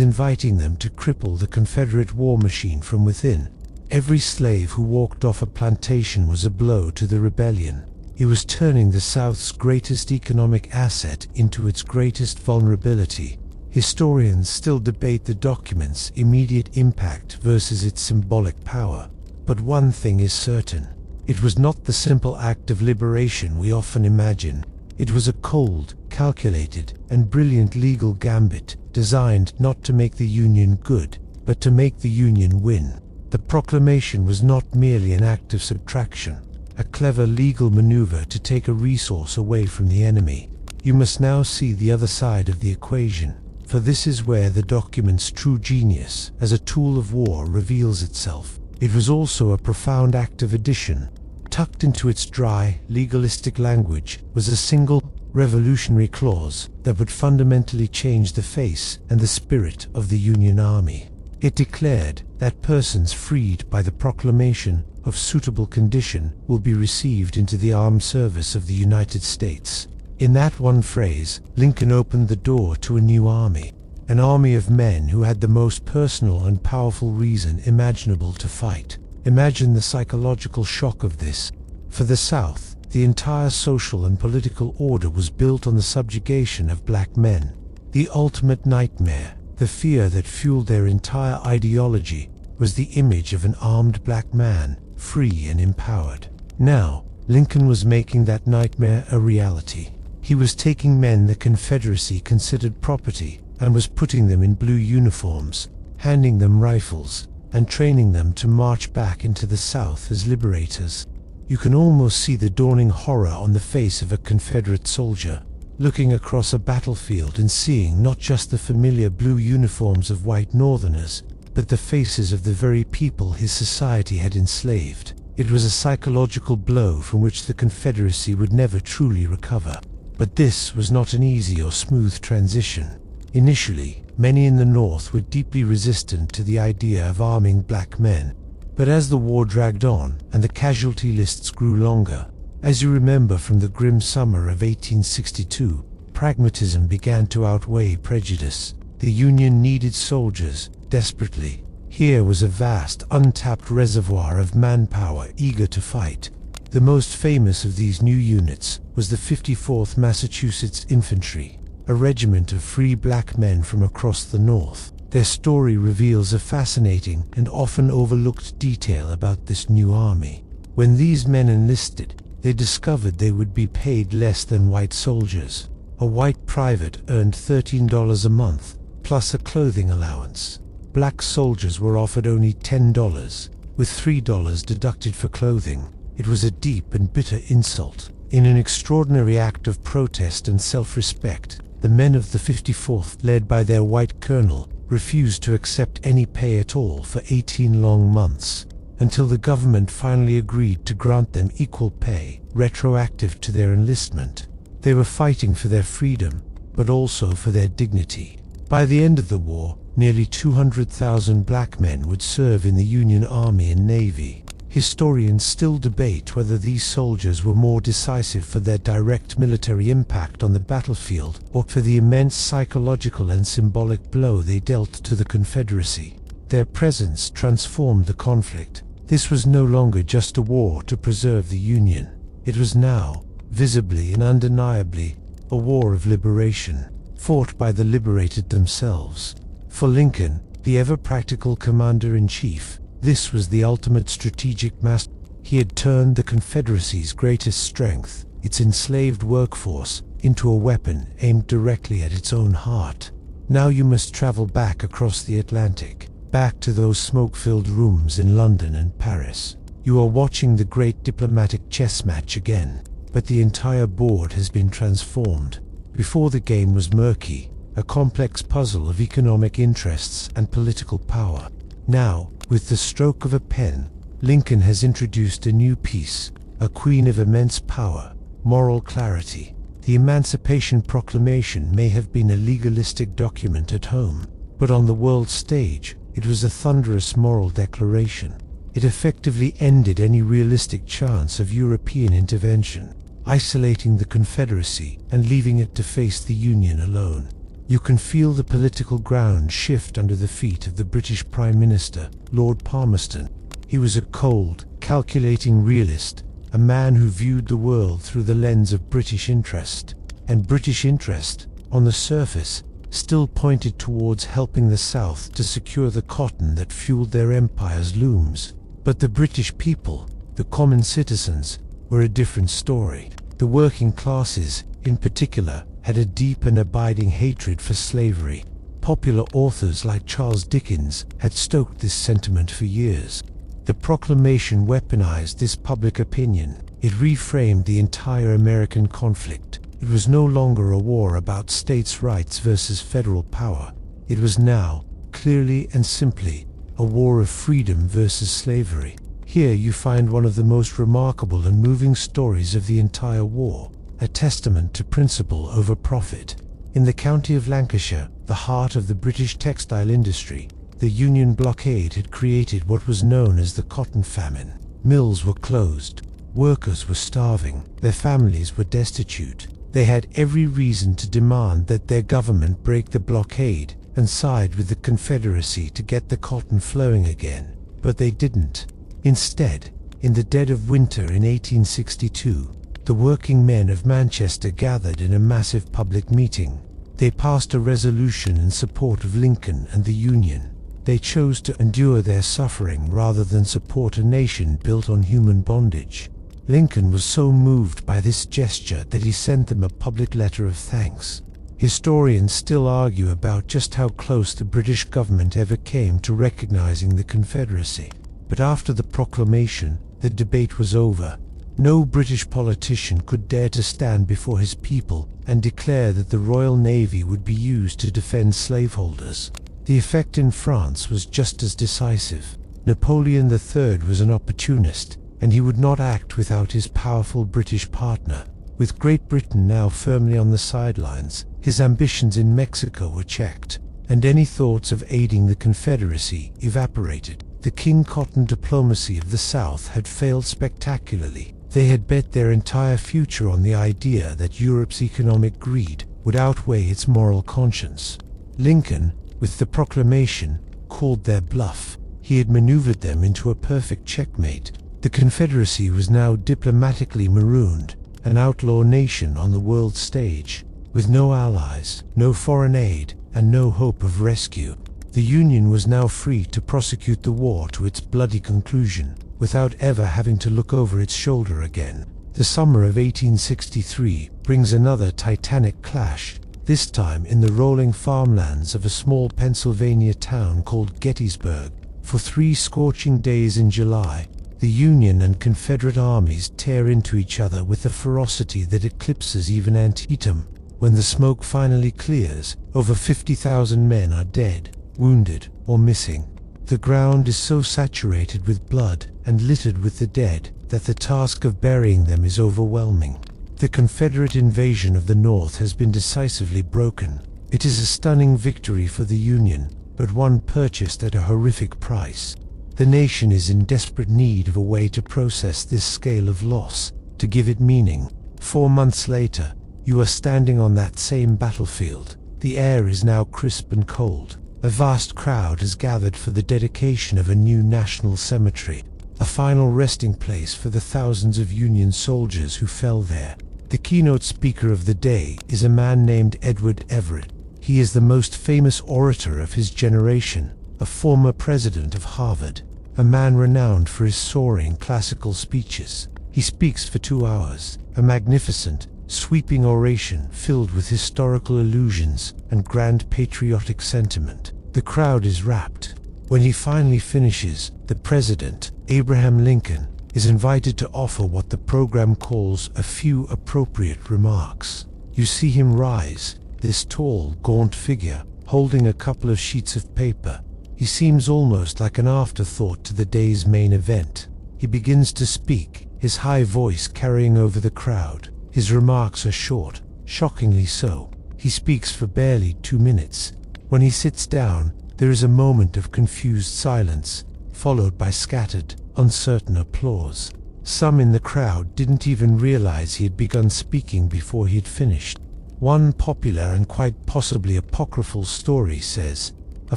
inviting them to cripple the Confederate war machine from within. Every slave who walked off a plantation was a blow to the rebellion. He was turning the South's greatest economic asset into its greatest vulnerability. Historians still debate the document's immediate impact versus its symbolic power. But one thing is certain. It was not the simple act of liberation we often imagine. It was a cold, calculated, and brilliant legal gambit designed not to make the Union good, but to make the Union win. The proclamation was not merely an act of subtraction, a clever legal maneuver to take a resource away from the enemy. You must now see the other side of the equation, for this is where the document's true genius as a tool of war reveals itself. It was also a profound act of addition. Tucked into its dry, legalistic language was a single, revolutionary clause that would fundamentally change the face and the spirit of the Union Army. It declared that persons freed by the proclamation of suitable condition will be received into the armed service of the United States. In that one phrase, Lincoln opened the door to a new army, an army of men who had the most personal and powerful reason imaginable to fight. Imagine the psychological shock of this. For the South, the entire social and political order was built on the subjugation of black men. The ultimate nightmare, the fear that fueled their entire ideology, was the image of an armed black man, free and empowered. Now, Lincoln was making that nightmare a reality. He was taking men the Confederacy considered property and was putting them in blue uniforms, handing them rifles, and training them to march back into the South as liberators. You can almost see the dawning horror on the face of a Confederate soldier, looking across a battlefield and seeing not just the familiar blue uniforms of white Northerners, but the faces of the very people his society had enslaved. It was a psychological blow from which the Confederacy would never truly recover. But this was not an easy or smooth transition. Initially, many in the North were deeply resistant to the idea of arming black men. But as the war dragged on and the casualty lists grew longer, as you remember from the grim summer of 1862, pragmatism began to outweigh prejudice. The Union needed soldiers, desperately. Here was a vast, untapped reservoir of manpower eager to fight. The most famous of these new units was the 54th Massachusetts Infantry, a regiment of free black men from across the North. Their story reveals a fascinating and often overlooked detail about this new army. When these men enlisted, they discovered they would be paid less than white soldiers. A white private earned $13 a month, plus a clothing allowance. Black soldiers were offered only $10, with $3 deducted for clothing. It was a deep and bitter insult. In an extraordinary act of protest and self-respect, the men of the 54th, led by their white colonel, refused to accept any pay at all for 18 long months, until the government finally agreed to grant them equal pay, retroactive to their enlistment. They were fighting for their freedom, but also for their dignity. By the end of the war, nearly 200,000 black men would serve in the Union Army and Navy. Historians still debate whether these soldiers were more decisive for their direct military impact on the battlefield or for the immense psychological and symbolic blow they dealt to the Confederacy. Their presence transformed the conflict. This was no longer just a war to preserve the Union. It was now, visibly and undeniably, a war of liberation, fought by the liberated themselves. For Lincoln, the ever-practical commander-in-chief, this was the ultimate strategic master. He had turned the Confederacy's greatest strength, its enslaved workforce, into a weapon aimed directly at its own heart. Now you must travel back across the Atlantic, back to those smoke-filled rooms in London and Paris. You are watching the great diplomatic chess match again, but the entire board has been transformed. Before the game was murky, a complex puzzle of economic interests and political power. Now, with the stroke of a pen, Lincoln has introduced a new piece, a queen of immense power, moral clarity. The Emancipation Proclamation may have been a legalistic document at home, but on the world stage, it was a thunderous moral declaration. It effectively ended any realistic chance of European intervention, isolating the Confederacy and leaving it to face the Union alone. You can feel the political ground shift under the feet of the British Prime Minister, Lord Palmerston. He was a cold, calculating realist, a man who viewed the world through the lens of British interest. And British interest, on the surface, still pointed towards helping the South to secure the cotton that fueled their empire's looms. But the British people, the common citizens, were a different story. The working classes, in particular, had a deep and abiding hatred for slavery. Popular authors like Charles Dickens had stoked this sentiment for years. The proclamation weaponized this public opinion. It reframed the entire American conflict. It was no longer a war about states' rights versus federal power. It was now, clearly and simply, a war of freedom versus slavery. Here you find one of the most remarkable and moving stories of the entire war, a testament to principle over profit. In the county of Lancashire, the heart of the British textile industry, the Union blockade had created what was known as the cotton famine. Mills were closed, workers were starving, their families were destitute. They had every reason to demand that their government break the blockade and side with the Confederacy to get the cotton flowing again. But they didn't. Instead, in the dead of winter in 1862, the working men of Manchester gathered in a massive public meeting. They passed a resolution in support of Lincoln and the Union. They chose to endure their suffering rather than support a nation built on human bondage. Lincoln was so moved by this gesture that he sent them a public letter of thanks. Historians still argue about just how close the British government ever came to recognizing the Confederacy. But after the proclamation, the debate was over. No British politician could dare to stand before his people and declare that the Royal Navy would be used to defend slaveholders. The effect in France was just as decisive. Napoleon III was an opportunist, and he would not act without his powerful British partner. With Great Britain now firmly on the sidelines, his ambitions in Mexico were checked, and any thoughts of aiding the Confederacy evaporated. The King Cotton diplomacy of the South had failed spectacularly. They had bet their entire future on the idea that Europe's economic greed would outweigh its moral conscience. Lincoln, with the proclamation, called their bluff. He had maneuvered them into a perfect checkmate. The Confederacy was now diplomatically marooned, an outlaw nation on the world stage, with no allies, no foreign aid, and no hope of rescue. The Union was now free to prosecute the war to its bloody conclusion, without ever having to look over its shoulder again. The summer of 1863 brings another titanic clash, this time in the rolling farmlands of a small Pennsylvania town called Gettysburg. For 3 scorching days in July, the Union and Confederate armies tear into each other with a ferocity that eclipses even Antietam. When the smoke finally clears, over 50,000 men are dead, wounded, or missing. The ground is so saturated with blood and littered with the dead that the task of burying them is overwhelming. The Confederate invasion of the North has been decisively broken. It is a stunning victory for the Union, but one purchased at a horrific price. The nation is in desperate need of a way to process this scale of loss, to give it meaning. 4 months later, you are standing on that same battlefield. The air is now crisp and cold. A vast crowd has gathered for the dedication of a new national cemetery, a final resting place for the thousands of Union soldiers who fell there. The keynote speaker of the day is a man named Edward Everett. He is the most famous orator of his generation, a former president of Harvard, a man renowned for his soaring classical speeches. He speaks for 2 hours, a magnificent, sweeping oration filled with historical allusions and grand patriotic sentiment. The crowd is rapt. When he finally finishes, the president, Abraham Lincoln, is invited to offer what the program calls a few appropriate remarks. You see him rise, this tall, gaunt figure, holding a couple of sheets of paper. He seems almost like an afterthought to the day's main event. He begins to speak, his high voice carrying over the crowd. His remarks are short, shockingly so. He speaks for barely 2 minutes. When he sits down, there is a moment of confused silence, followed by scattered, uncertain applause. Some in the crowd didn't even realize he had begun speaking before he had finished. One popular and quite possibly apocryphal story says, a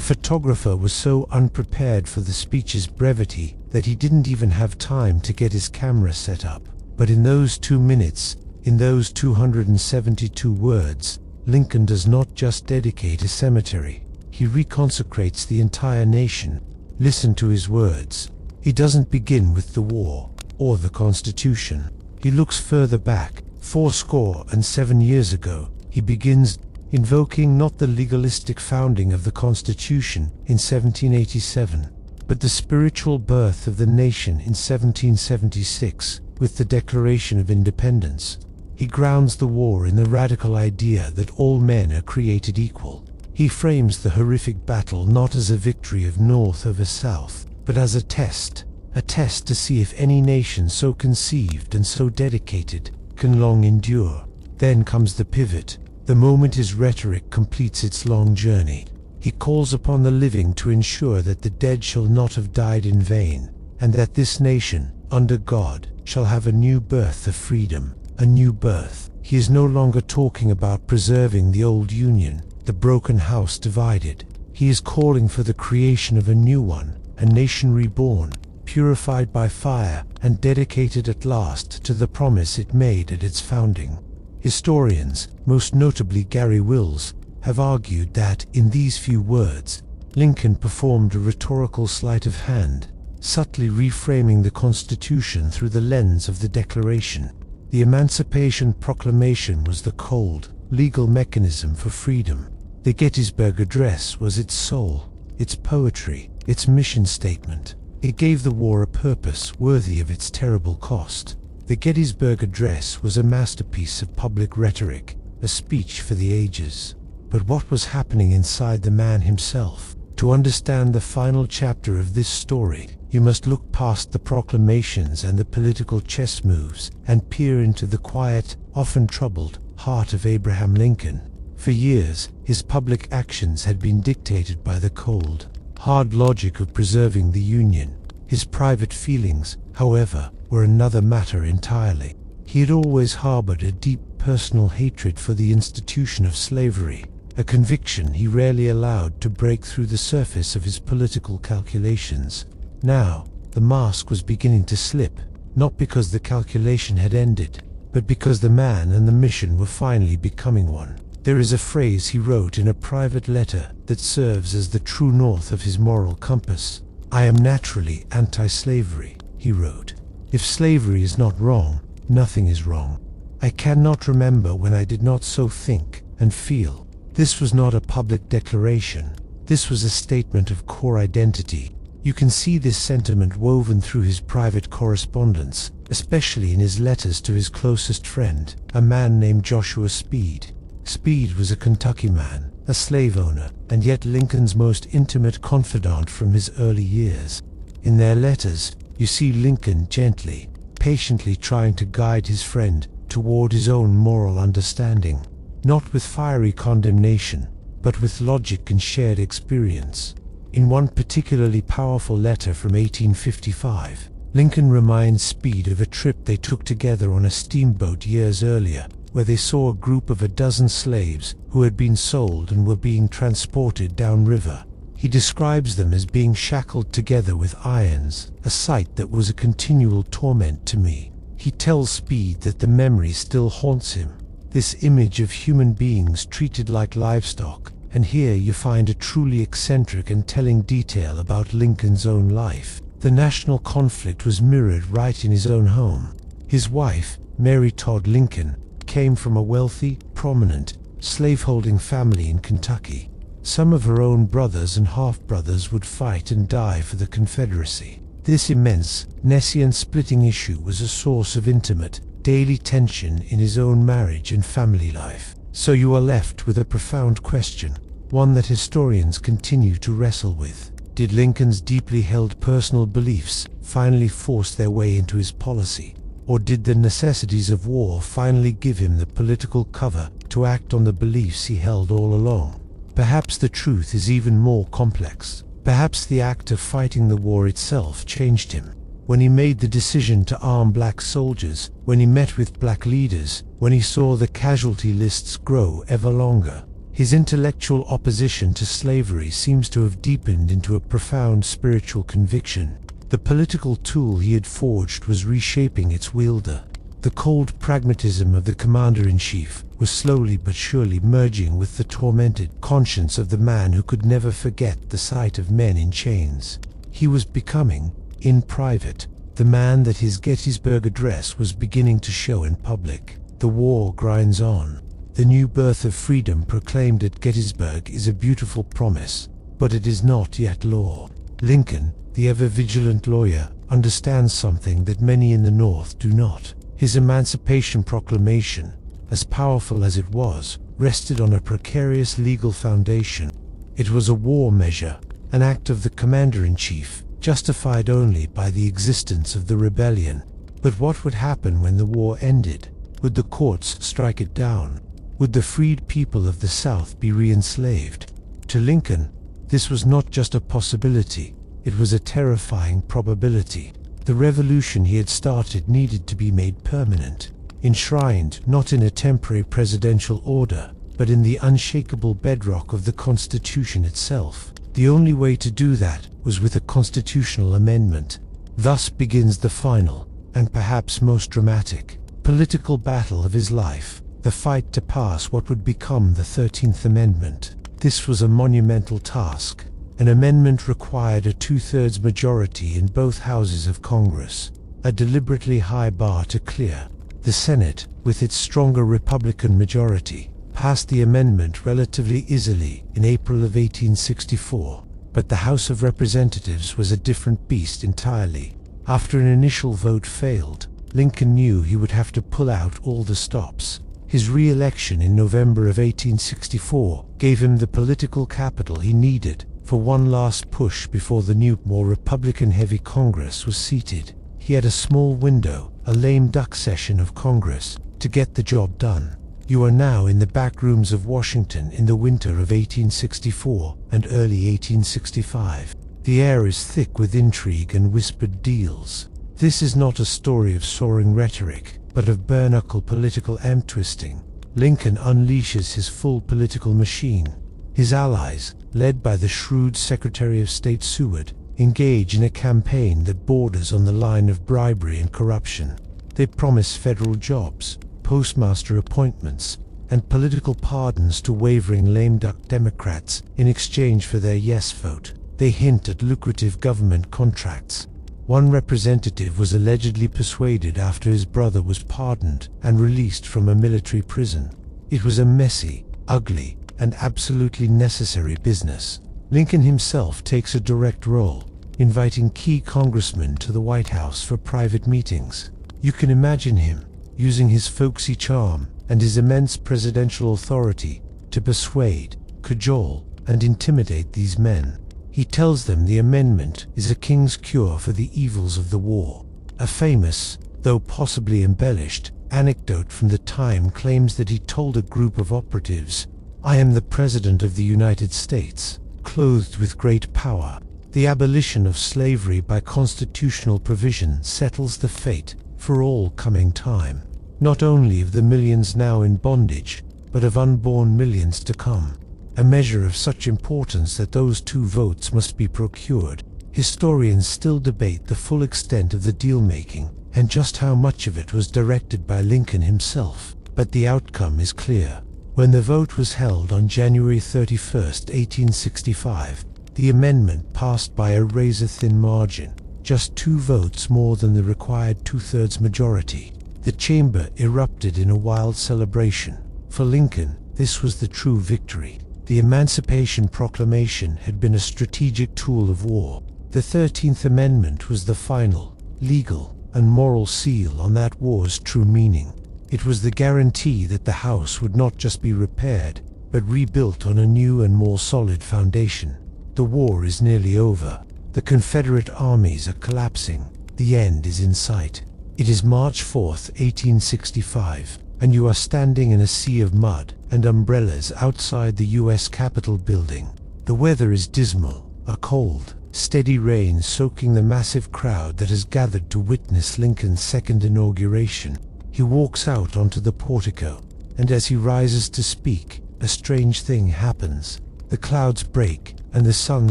photographer was so unprepared for the speech's brevity that he didn't even have time to get his camera set up. But in those 2 minutes, in those 272 words, Lincoln does not just dedicate a cemetery. He reconsecrates the entire nation. Listen to his words. He doesn't begin with the war or the Constitution. He looks further back, 77 years ago. He begins invoking not the legalistic founding of the Constitution in 1787, but the spiritual birth of the nation in 1776 with the Declaration of Independence. He grounds the war in the radical idea that all men are created equal. He frames the horrific battle not as a victory of North over South, but as a test to see if any nation so conceived and so dedicated can long endure. Then comes the pivot, the moment his rhetoric completes its long journey. He calls upon the living to ensure that the dead shall not have died in vain, and that this nation, under God, shall have a new birth of freedom, a new birth. He is no longer talking about preserving the old Union, the broken house divided. He is calling for the creation of a new one, a nation reborn, purified by fire and dedicated at last to the promise it made at its founding. Historians, most notably Gary Wills, have argued that, in these few words, Lincoln performed a rhetorical sleight of hand, subtly reframing the Constitution through the lens of the Declaration. The Emancipation Proclamation was the cold, legal mechanism for freedom. The Gettysburg Address was its soul, its poetry, its mission statement. It gave the war a purpose worthy of its terrible cost. The Gettysburg Address was a masterpiece of public rhetoric, a speech for the ages. But what was happening inside the man himself? To understand the final chapter of this story, you must look past the proclamations and the political chess moves and peer into the quiet, often troubled, heart of Abraham Lincoln. For years, his public actions had been dictated by the cold, hard logic of preserving the Union. His private feelings, however, were another matter entirely. He had always harbored a deep personal hatred for the institution of slavery, a conviction he rarely allowed to break through the surface of his political calculations. Now, the mask was beginning to slip, not because the calculation had ended, but because the man and the mission were finally becoming one. There is a phrase he wrote in a private letter that serves as the true north of his moral compass. "I am naturally anti-slavery," he wrote. "If slavery is not wrong, nothing is wrong. I cannot remember when I did not so think and feel." This was not a public declaration. This was a statement of core identity. You can see this sentiment woven through his private correspondence, especially in his letters to his closest friend, a man named Joshua Speed. Speed was a Kentucky man, a slave owner, and yet Lincoln's most intimate confidant from his early years. In their letters, you see Lincoln gently, patiently trying to guide his friend toward his own moral understanding, not with fiery condemnation, but with logic and shared experience. In one particularly powerful letter from 1855, Lincoln reminds Speed of a trip they took together on a steamboat years earlier, where they saw a group of a dozen slaves who had been sold and were being transported downriver. He describes them as being shackled together with irons, a sight that was a continual torment to me. He tells Speed that the memory still haunts him, this image of human beings treated like livestock, and here you find a truly eccentric and telling detail about Lincoln's own life. The national conflict was mirrored right in his own home. His wife, Mary Todd Lincoln, came from a wealthy, prominent, slaveholding family in Kentucky. Some of her own brothers and half-brothers would fight and die for the Confederacy. This immense, nescient splitting issue was a source of intimate, daily tension in his own marriage and family life. So you are left with a profound question, one that historians continue to wrestle with. Did Lincoln's deeply held personal beliefs finally force their way into his policy? Or did the necessities of war finally give him the political cover to act on the beliefs he held all along? Perhaps the truth is even more complex. Perhaps the act of fighting the war itself changed him. When he made the decision to arm black soldiers, when he met with black leaders, when he saw the casualty lists grow ever longer, his intellectual opposition to slavery seems to have deepened into a profound spiritual conviction. The political tool he had forged was reshaping its wielder. The cold pragmatism of the commander-in-chief was slowly but surely merging with the tormented conscience of the man who could never forget the sight of men in chains. He was becoming, in private, the man that his Gettysburg Address was beginning to show in public. The war grinds on. The new birth of freedom proclaimed at Gettysburg is a beautiful promise, but it is not yet law. Lincoln, the ever-vigilant lawyer, understands something that many in the North do not. His Emancipation Proclamation, as powerful as it was, rested on a precarious legal foundation. It was a war measure, an act of the commander-in-chief, justified only by the existence of the rebellion. But what would happen when the war ended? Would the courts strike it down? Would the freed people of the South be re-enslaved? To Lincoln, this was not just a possibility, it was a terrifying probability. The revolution he had started needed to be made permanent, enshrined not in a temporary presidential order, but in the unshakable bedrock of the Constitution itself. The only way to do that was with a constitutional amendment. Thus begins the final, and perhaps most dramatic, political battle of his life, the fight to pass what would become the 13th Amendment. This was a monumental task. An amendment required a two-thirds majority in both houses of Congress, a deliberately high bar to clear. The Senate, with its stronger Republican majority, passed the amendment relatively easily in April of 1864, but the House of Representatives was a different beast entirely. After an initial vote failed, Lincoln knew he would have to pull out all the stops. His re-election in November of 1864 gave him the political capital he needed for one last push before the new, more Republican-heavy Congress was seated. He had a small window, a lame duck session of Congress, to get the job done. You are now in the back rooms of Washington in the winter of 1864 and early 1865. The air is thick with intrigue and whispered deals. This is not a story of soaring rhetoric, but of bare-knuckle political arm-twisting. Lincoln unleashes his full political machine. His allies, led by the shrewd Secretary of State Seward, engage in a campaign that borders on the line of bribery and corruption. They promise federal jobs, postmaster appointments, and political pardons to wavering lame-duck Democrats in exchange for their yes vote. They hint at lucrative government contracts. One representative was allegedly persuaded after his brother was pardoned and released from a military prison. It was a messy, ugly, and absolutely necessary business. Lincoln himself takes a direct role, inviting key congressmen to the White House for private meetings. You can imagine him, using his folksy charm and his immense presidential authority to persuade, cajole, and intimidate these men. He tells them the amendment is a king's cure for the evils of the war. A famous, though possibly embellished, anecdote from the time claims that he told a group of operatives, "I am the President of the United States, clothed with great power." The abolition of slavery by constitutional provision settles the fate, for all coming time, not only of the millions now in bondage, but of unborn millions to come. A measure of such importance that those 2 votes must be procured. Historians still debate the full extent of the deal-making, and just how much of it was directed by Lincoln himself, but the outcome is clear. When the vote was held on January 31, 1865, the amendment passed by a razor-thin margin. just 2 votes more than the required 2/3 majority. The chamber erupted in a wild celebration. For Lincoln, this was the true victory. The Emancipation Proclamation had been a strategic tool of war. The 13th Amendment was the final, legal, and moral seal on that war's true meaning. It was the guarantee that the house would not just be repaired, but rebuilt on a new and more solid foundation. The war is nearly over. The Confederate armies are collapsing. The end is in sight. It is March 4th, 1865, and you are standing in a sea of mud and umbrellas outside the U.S. Capitol building. The weather is dismal, a cold, steady rain soaking the massive crowd that has gathered to witness Lincoln's second inauguration. He walks out onto the portico, and as he rises to speak, a strange thing happens. The clouds break, and the sun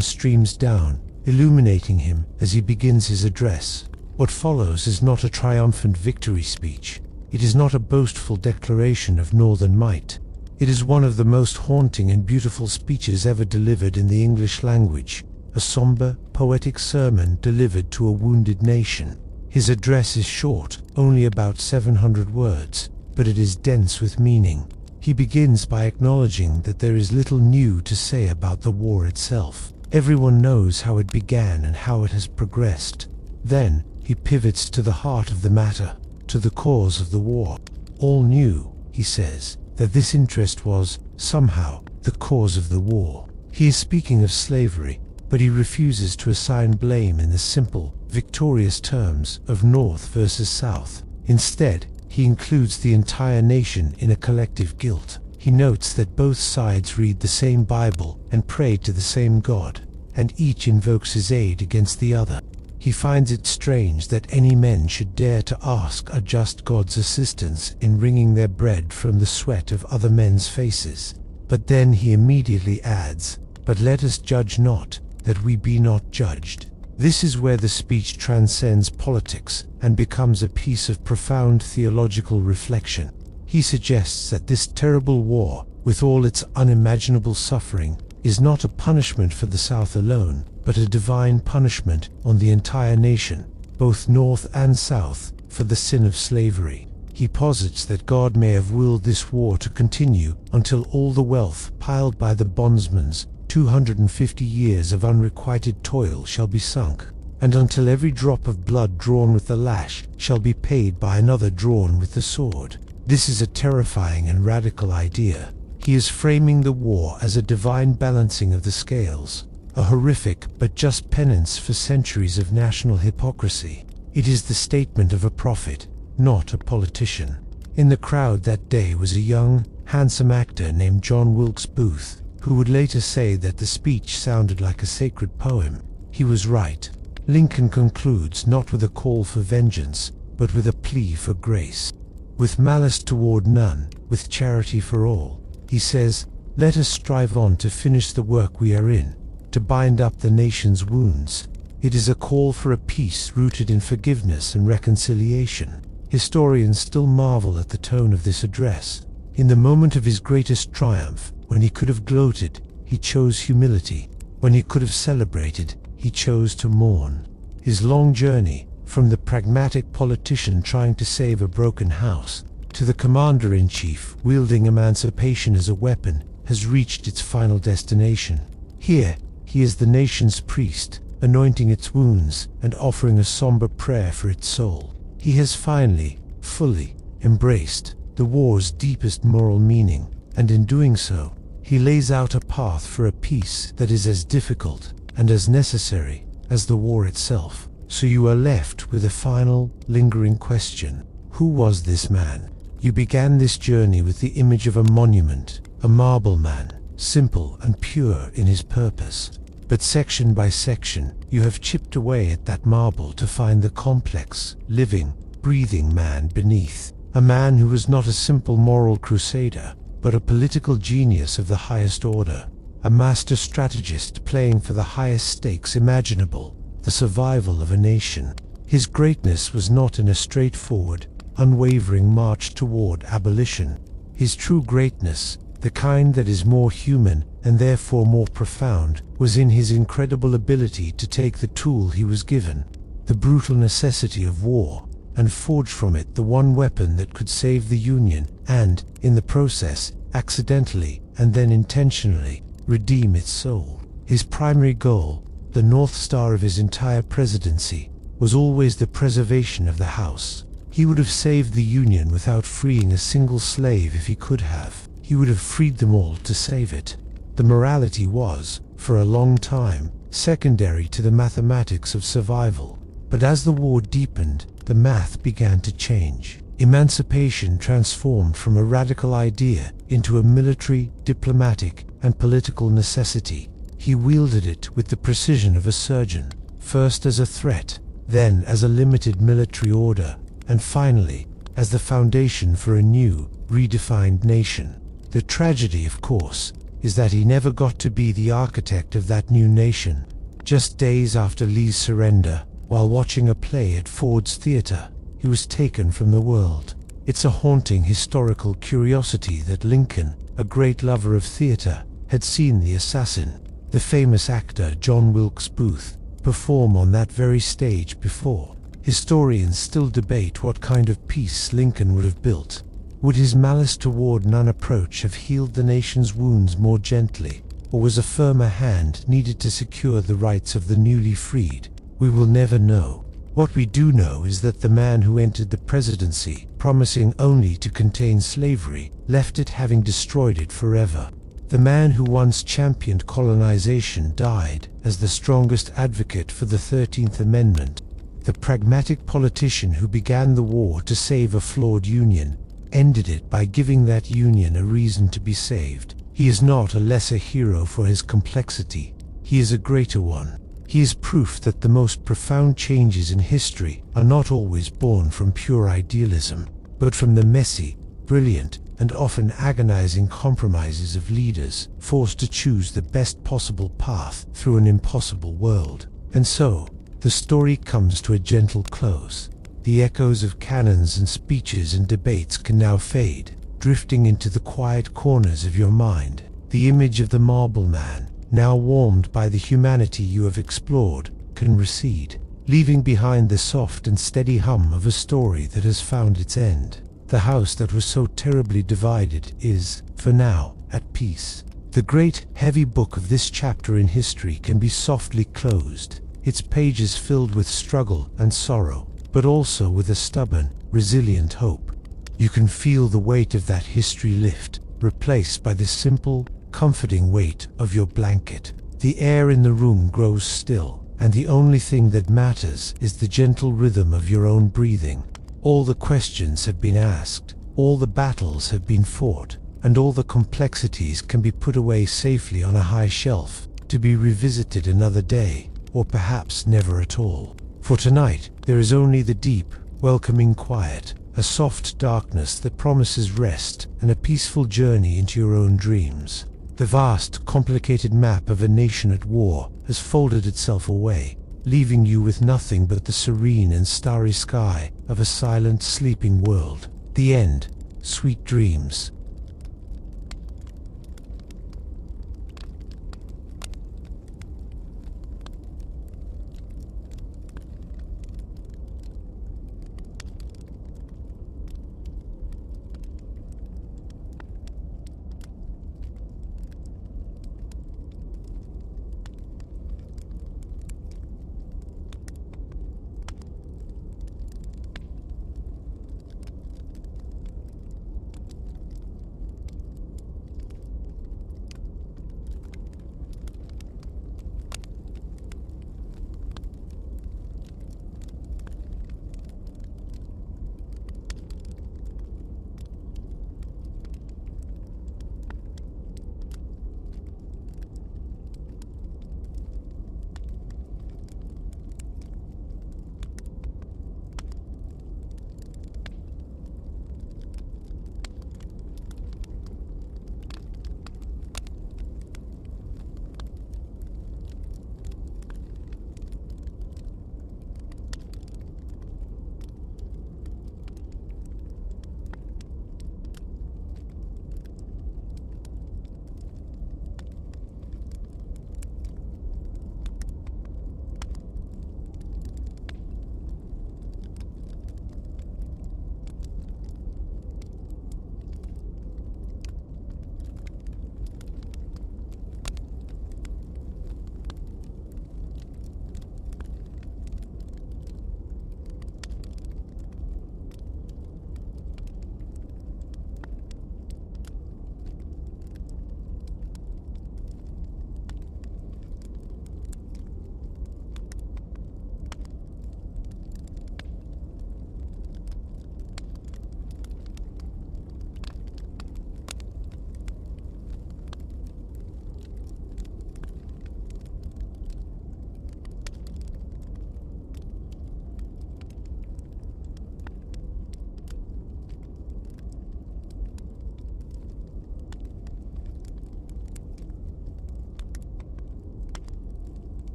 streams down, illuminating him as he begins his address. What follows is not a triumphant victory speech. It is not a boastful declaration of Northern might. It is one of the most haunting and beautiful speeches ever delivered in the English language, a somber, poetic sermon delivered to a wounded nation. His address is short, only about 700 words, but it is dense with meaning. He begins by acknowledging that there is little new to say about the war itself. Everyone knows how it began and how it has progressed. Then, he pivots to the heart of the matter, to the cause of the war. All knew, he says, that this interest was, somehow, the cause of the war. He is speaking of slavery, but he refuses to assign blame in the simple, victorious terms of North versus South. Instead, he includes the entire nation in a collective guilt. He notes that both sides read the same Bible and pray to the same God, and each invokes his aid against the other. He finds it strange that any men should dare to ask a just God's assistance in wringing their bread from the sweat of other men's faces. But then he immediately adds, "But let us judge not, that we be not judged." This is where the speech transcends politics and becomes a piece of profound theological reflection. He suggests that this terrible war, with all its unimaginable suffering, is not a punishment for the South alone, but a divine punishment on the entire nation, both North and South, for the sin of slavery. He posits that God may have willed this war to continue until all the wealth piled by the bondsman's 250 years of unrequited toil shall be sunk, and until every drop of blood drawn with the lash shall be paid by another drawn with the sword. This is a terrifying and radical idea. He is framing the war as a divine balancing of the scales, a horrific but just penance for centuries of national hypocrisy. It is the statement of a prophet, not a politician. In the crowd that day was a young, handsome actor named John Wilkes Booth, who would later say that the speech sounded like a sacred poem. He was right. Lincoln concludes not with a call for vengeance, but with a plea for grace. With malice toward none, with charity for all, he says, "Let us strive on to finish the work we are in, to bind up the nation's wounds." It is a call for a peace rooted in forgiveness and reconciliation. Historians still marvel at the tone of this address. In the moment of his greatest triumph, when he could have gloated, he chose humility. When he could have celebrated, he chose to mourn. His long journey, from the pragmatic politician trying to save a broken house, to the commander-in-chief wielding emancipation as a weapon, has reached its final destination. Here, he is the nation's priest, anointing its wounds and offering a somber prayer for its soul. He has finally, fully, embraced the war's deepest moral meaning, and in doing so, he lays out a path for a peace that is as difficult and as necessary as the war itself. So you are left with a final, lingering question. Who was this man? You began this journey with the image of a monument, a marble man, simple and pure in his purpose. But section by section, you have chipped away at that marble to find the complex, living, breathing man beneath. A man who was not a simple moral crusader, but a political genius of the highest order. A master strategist playing for the highest stakes imaginable, the survival of a nation. His greatness was not in a straightforward, unwavering march toward abolition. His true greatness, the kind that is more human and therefore more profound, was in his incredible ability to take the tool he was given, the brutal necessity of war, and forged from it the one weapon that could save the Union and, in the process, accidentally, and then intentionally, redeem its soul. His primary goal, the North Star of his entire presidency, was always the preservation of the House. He would have saved the Union without freeing a single slave if he could have. He would have freed them all to save it. The morality was, for a long time, secondary to the mathematics of survival. But as the war deepened, the math began to change. Emancipation transformed from a radical idea into a military, diplomatic, and political necessity. He wielded it with the precision of a surgeon, first as a threat, then as a limited military order, and finally, as the foundation for a new, redefined nation. The tragedy, of course, is that he never got to be the architect of that new nation. Just days after Lee's surrender, while watching a play at Ford's Theater, he was taken from the world. It's a haunting historical curiosity that Lincoln, a great lover of theater, had seen the assassin, the famous actor John Wilkes Booth, perform on that very stage before. Historians still debate what kind of peace Lincoln would have built. Would his malice toward none approach have healed the nation's wounds more gently, or was a firmer hand needed to secure the rights of the newly freed? We will never know. What we do know is that the man who entered the presidency, promising only to contain slavery, left it having destroyed it forever. The man who once championed colonization died as the strongest advocate for the 13th Amendment. The pragmatic politician who began the war to save a flawed union ended it by giving that union a reason to be saved. He is not a lesser hero for his complexity. He is a greater one. He is proof that the most profound changes in history are not always born from pure idealism, but from the messy, brilliant, and often agonizing compromises of leaders forced to choose the best possible path through an impossible world. And so, the story comes to a gentle close. The echoes of cannons and speeches and debates can now fade, drifting into the quiet corners of your mind. The image of the marble man, now warmed by the humanity you have explored, can recede, leaving behind the soft and steady hum of a story that has found its end. The house that was so terribly divided is, for now, at peace. The great, heavy book of this chapter in history can be softly closed, its pages filled with struggle and sorrow, but also with a stubborn, resilient hope. You can feel the weight of that history lift, replaced by the simple, comforting weight of your blanket. The air in the room grows still, and the only thing that matters is the gentle rhythm of your own breathing. All the questions have been asked, all the battles have been fought, and all the complexities can be put away safely on a high shelf, to be revisited another day, or perhaps never at all. For tonight, there is only the deep, welcoming quiet, a soft darkness that promises rest and a peaceful journey into your own dreams. The vast, complicated map of a nation at war has folded itself away, leaving you with nothing but the serene and starry sky of a silent, sleeping world. The end. Sweet dreams.